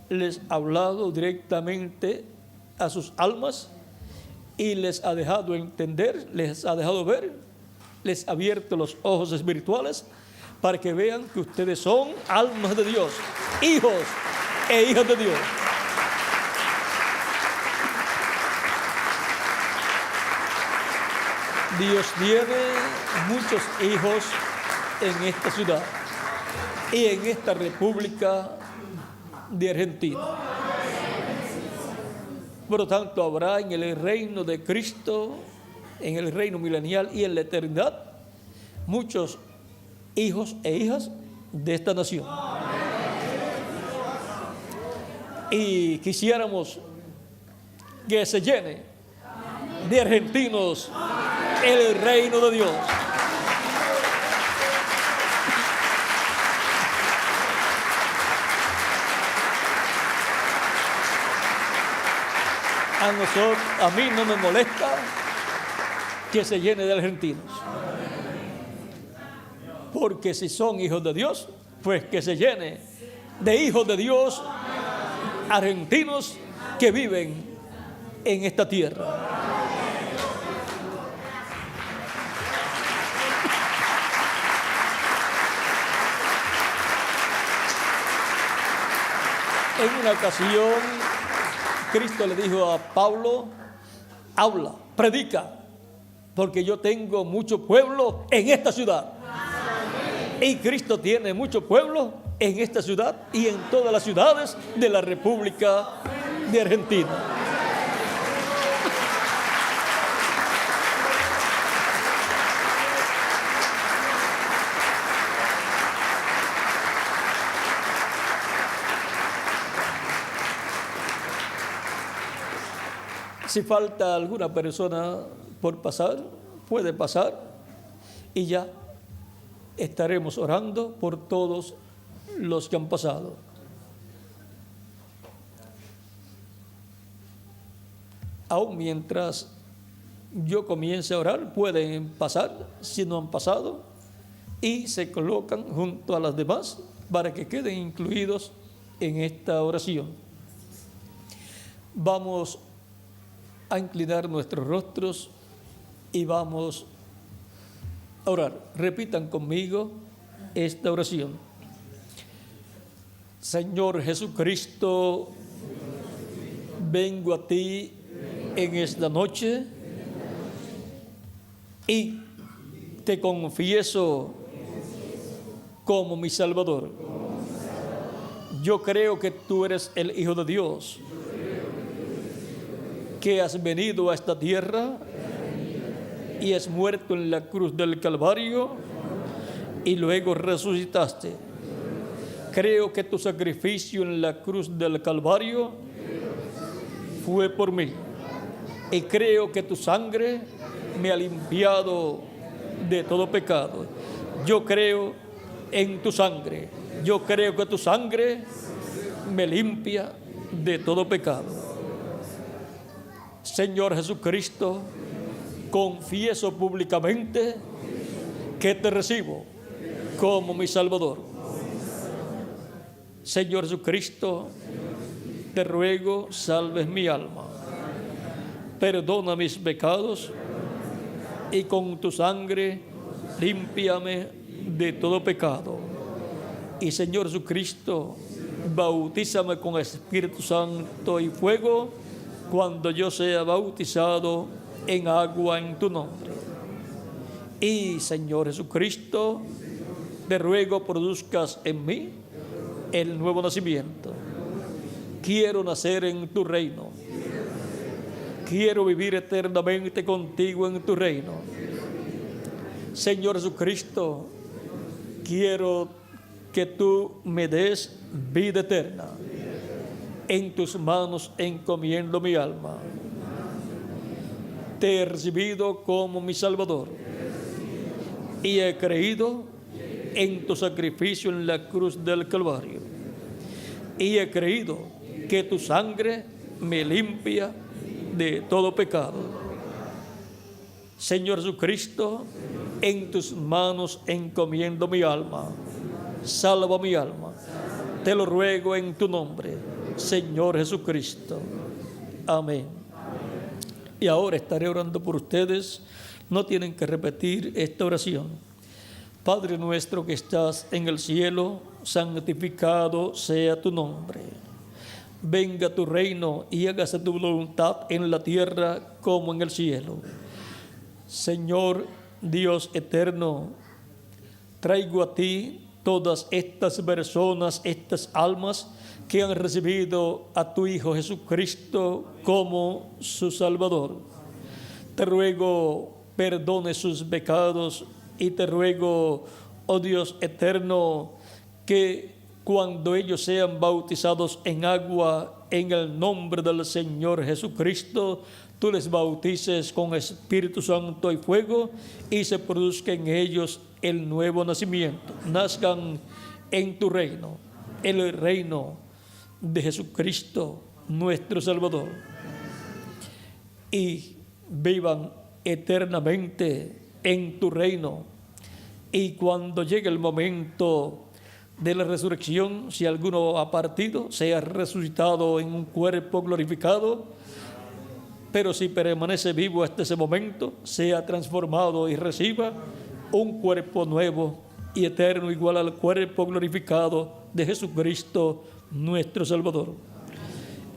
les ha hablado directamente a sus almas y les ha dejado entender, les ha dejado ver, les ha abierto los ojos espirituales para que vean que ustedes son almas de Dios, hijos e hijas de Dios. Dios tiene muchos hijos en esta ciudad y en esta República de Argentina. Por lo tanto, habrá en el reino de Cristo, en el reino milenial y en la eternidad, muchos hijos e hijas de esta nación. Y quisiéramos que se llene de argentinos el reino de Dios. A mí no me molesta que se llene de argentinos, porque si son hijos de Dios, pues que se llene de hijos de Dios argentinos que viven en esta tierra. En una ocasión, Cristo le dijo a Pablo: habla, predica, porque yo tengo mucho pueblo en esta ciudad. Y Cristo tiene mucho pueblo en esta ciudad y en todas las ciudades de la República de Argentina. Si falta alguna persona por pasar, puede pasar y ya estaremos orando por todos los que han pasado. Aún mientras yo comience a orar, pueden pasar si no han pasado y se colocan junto a las demás para que queden incluidos en esta oración. Vamos a inclinar nuestros rostros y vamos a orar. Repitan conmigo esta oración. Señor Jesucristo, vengo a ti en esta noche y te confieso como mi Salvador. Yo creo que tú eres el Hijo de Dios, que has venido a esta tierra y has muerto en la cruz del Calvario y luego resucitaste. Creo que tu sacrificio en la cruz del Calvario fue por mí y creo que tu sangre me ha limpiado de todo pecado. Yo creo en tu sangre. Yo creo que tu sangre me limpia de todo pecado. Señor Jesucristo, confieso públicamente que te recibo como mi Salvador. Señor Jesucristo, te ruego salves mi alma, perdona mis pecados y con tu sangre límpiame de todo pecado. Y Señor Jesucristo, bautízame con Espíritu Santo y fuego cuando yo sea bautizado en agua en tu nombre. Y Señor Jesucristo, te ruego produzcas en mí el nuevo nacimiento. Quiero nacer en tu reino. Quiero vivir eternamente contigo en tu reino. Señor Jesucristo, quiero que tú me des vida eterna. En tus manos encomiendo mi alma. Te he recibido como mi Salvador y he creído en tu sacrificio en la cruz del Calvario. Y he creído que tu sangre me limpia de todo pecado. Señor Jesucristo, en tus manos encomiendo mi alma. Salva mi alma. Te lo ruego en tu nombre, Señor Jesucristo. Amén. Y ahora estaré orando por ustedes. No tienen que repetir esta oración. Padre nuestro que estás en el cielo, santificado sea tu nombre. Venga tu reino y hágase tu voluntad en la tierra como en el cielo. Señor Dios eterno, traigo a ti todas estas personas, estas almas que han recibido a tu Hijo Jesucristo como su Salvador. Te ruego perdone sus pecados y te ruego, oh Dios eterno, que cuando ellos sean bautizados en agua en el nombre del Señor Jesucristo, tú les bautices con Espíritu Santo y fuego y se produzca en ellos el nuevo nacimiento. Nazcan en tu reino, el reino de Jesucristo, nuestro Salvador, y vivan eternamente en tu reino. Y cuando llegue el momento de la resurrección, si alguno ha partido, sea resucitado en un cuerpo glorificado, pero si permanece vivo hasta ese momento, sea transformado y reciba un cuerpo nuevo y eterno igual al cuerpo glorificado de Jesucristo, nuestro Salvador.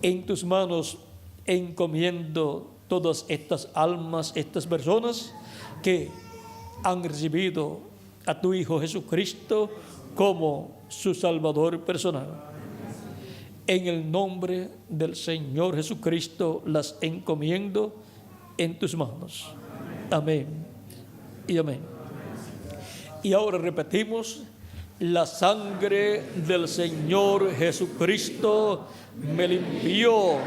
En tus manos encomiendo todas estas almas, estas personas que han recibido a tu Hijo Jesucristo como su Salvador personal. En el nombre del Señor Jesucristo las encomiendo en tus manos. Amén y amén. Y ahora repetimos: la sangre del Señor Jesucristo me limpió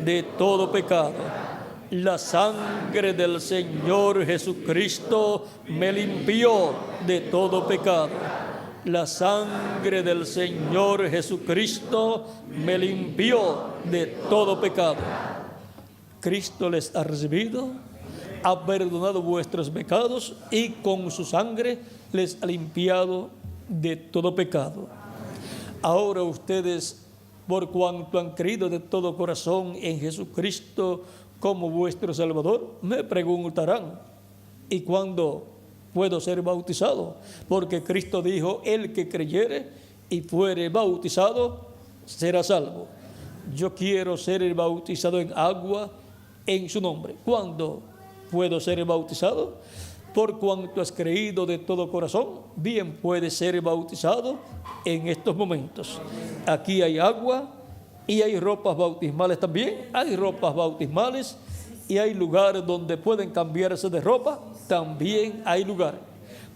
de todo pecado. La sangre del Señor Jesucristo me limpió de todo pecado. La sangre del Señor Jesucristo me limpió de todo pecado. Cristo les ha recibido, ha perdonado vuestros pecados y con su sangre les ha limpiado de todo pecado. Ahora ustedes, por cuanto han creído de todo corazón en Jesucristo como vuestro Salvador, me preguntarán: ¿y cuándo puedo ser bautizado? Porque Cristo dijo: el que creyere y fuere bautizado será salvo. Yo quiero ser bautizado en agua en su nombre. ¿Cuándo puedo ser bautizado? Por cuanto has creído de todo corazón, bien puedes ser bautizado en estos momentos. Aquí hay agua y hay ropas bautismales también. Hay ropas bautismales y hay lugares donde pueden cambiarse de ropa. También hay lugar.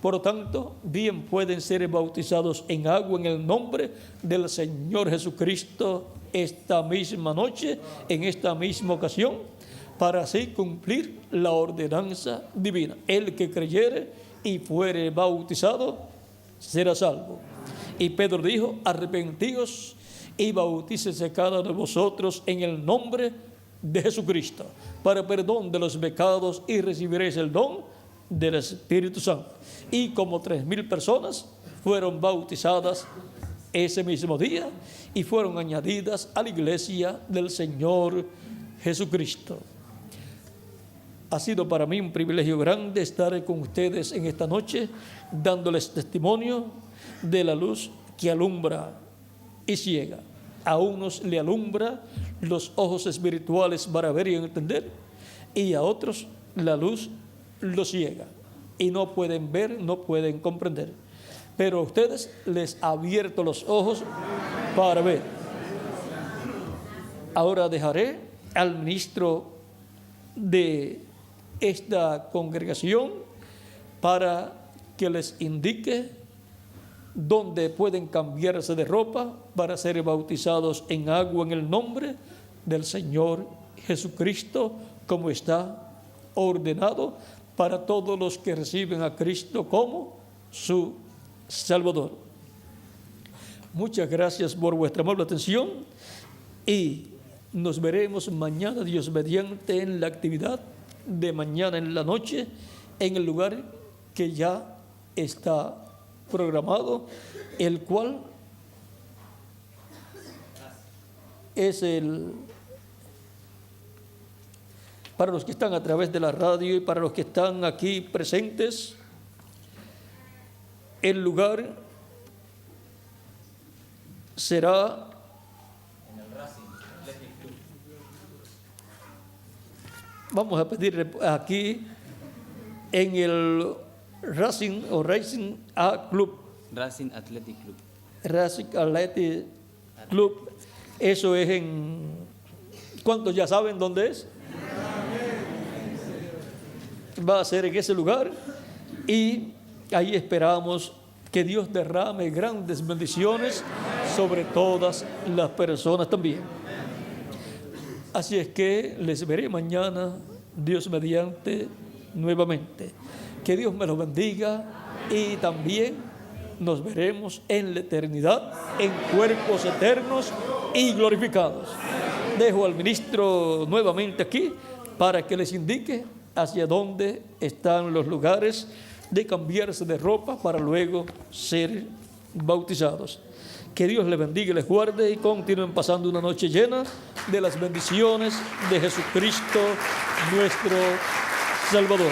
Por lo tanto, bien pueden ser bautizados en agua en el nombre del Señor Jesucristo esta misma noche, en esta misma ocasión, para así cumplir la ordenanza divina. El que creyere y fuere bautizado será salvo. Y Pedro dijo: arrepentíos y bautícese cada uno de vosotros en el nombre de Jesucristo para perdón de los pecados y recibiréis el don del Espíritu Santo. Y como 3,000 personas fueron bautizadas ese mismo día y fueron añadidas a la iglesia del Señor Jesucristo. Ha sido para mí un privilegio grande estar con ustedes en esta noche, dándoles testimonio de la luz que alumbra y ciega. A unos le alumbra los ojos espirituales para ver y entender, y a otros la luz los ciega y no pueden ver, no pueden comprender. Pero a ustedes les ha abierto los ojos para ver. Ahora dejaré al ministro de esta congregación para que les indique dónde pueden cambiarse de ropa para ser bautizados en agua en el nombre del Señor Jesucristo, como está ordenado para todos los que reciben a Cristo como su Salvador. Muchas gracias por vuestra amable atención y nos veremos mañana, Dios mediante, en la actividad de mañana en la noche, en el lugar que ya está programado, el cual es para los que están a través de la radio y para los que están aquí presentes, el lugar será en el Racing Athletic Club. Vamos a pedir aquí en el Racing o Racing A Club. Racing Athletic Club. Racing Athletic Club. Eso es en... ¿Cuántos ya saben dónde es? Va a ser en ese lugar y ahí esperamos que Dios derrame grandes bendiciones sobre todas las personas también. Así es que les veré mañana, Dios mediante, nuevamente. Que Dios me los bendiga y también nos veremos en la eternidad en cuerpos eternos y glorificados. Dejo al ministro nuevamente aquí para que les indique hacia dónde están los lugares de cambiarse de ropa para luego ser bautizados. Que Dios les bendiga y les guarde y continúen pasando una noche llena de las bendiciones de Jesucristo, nuestro Salvador.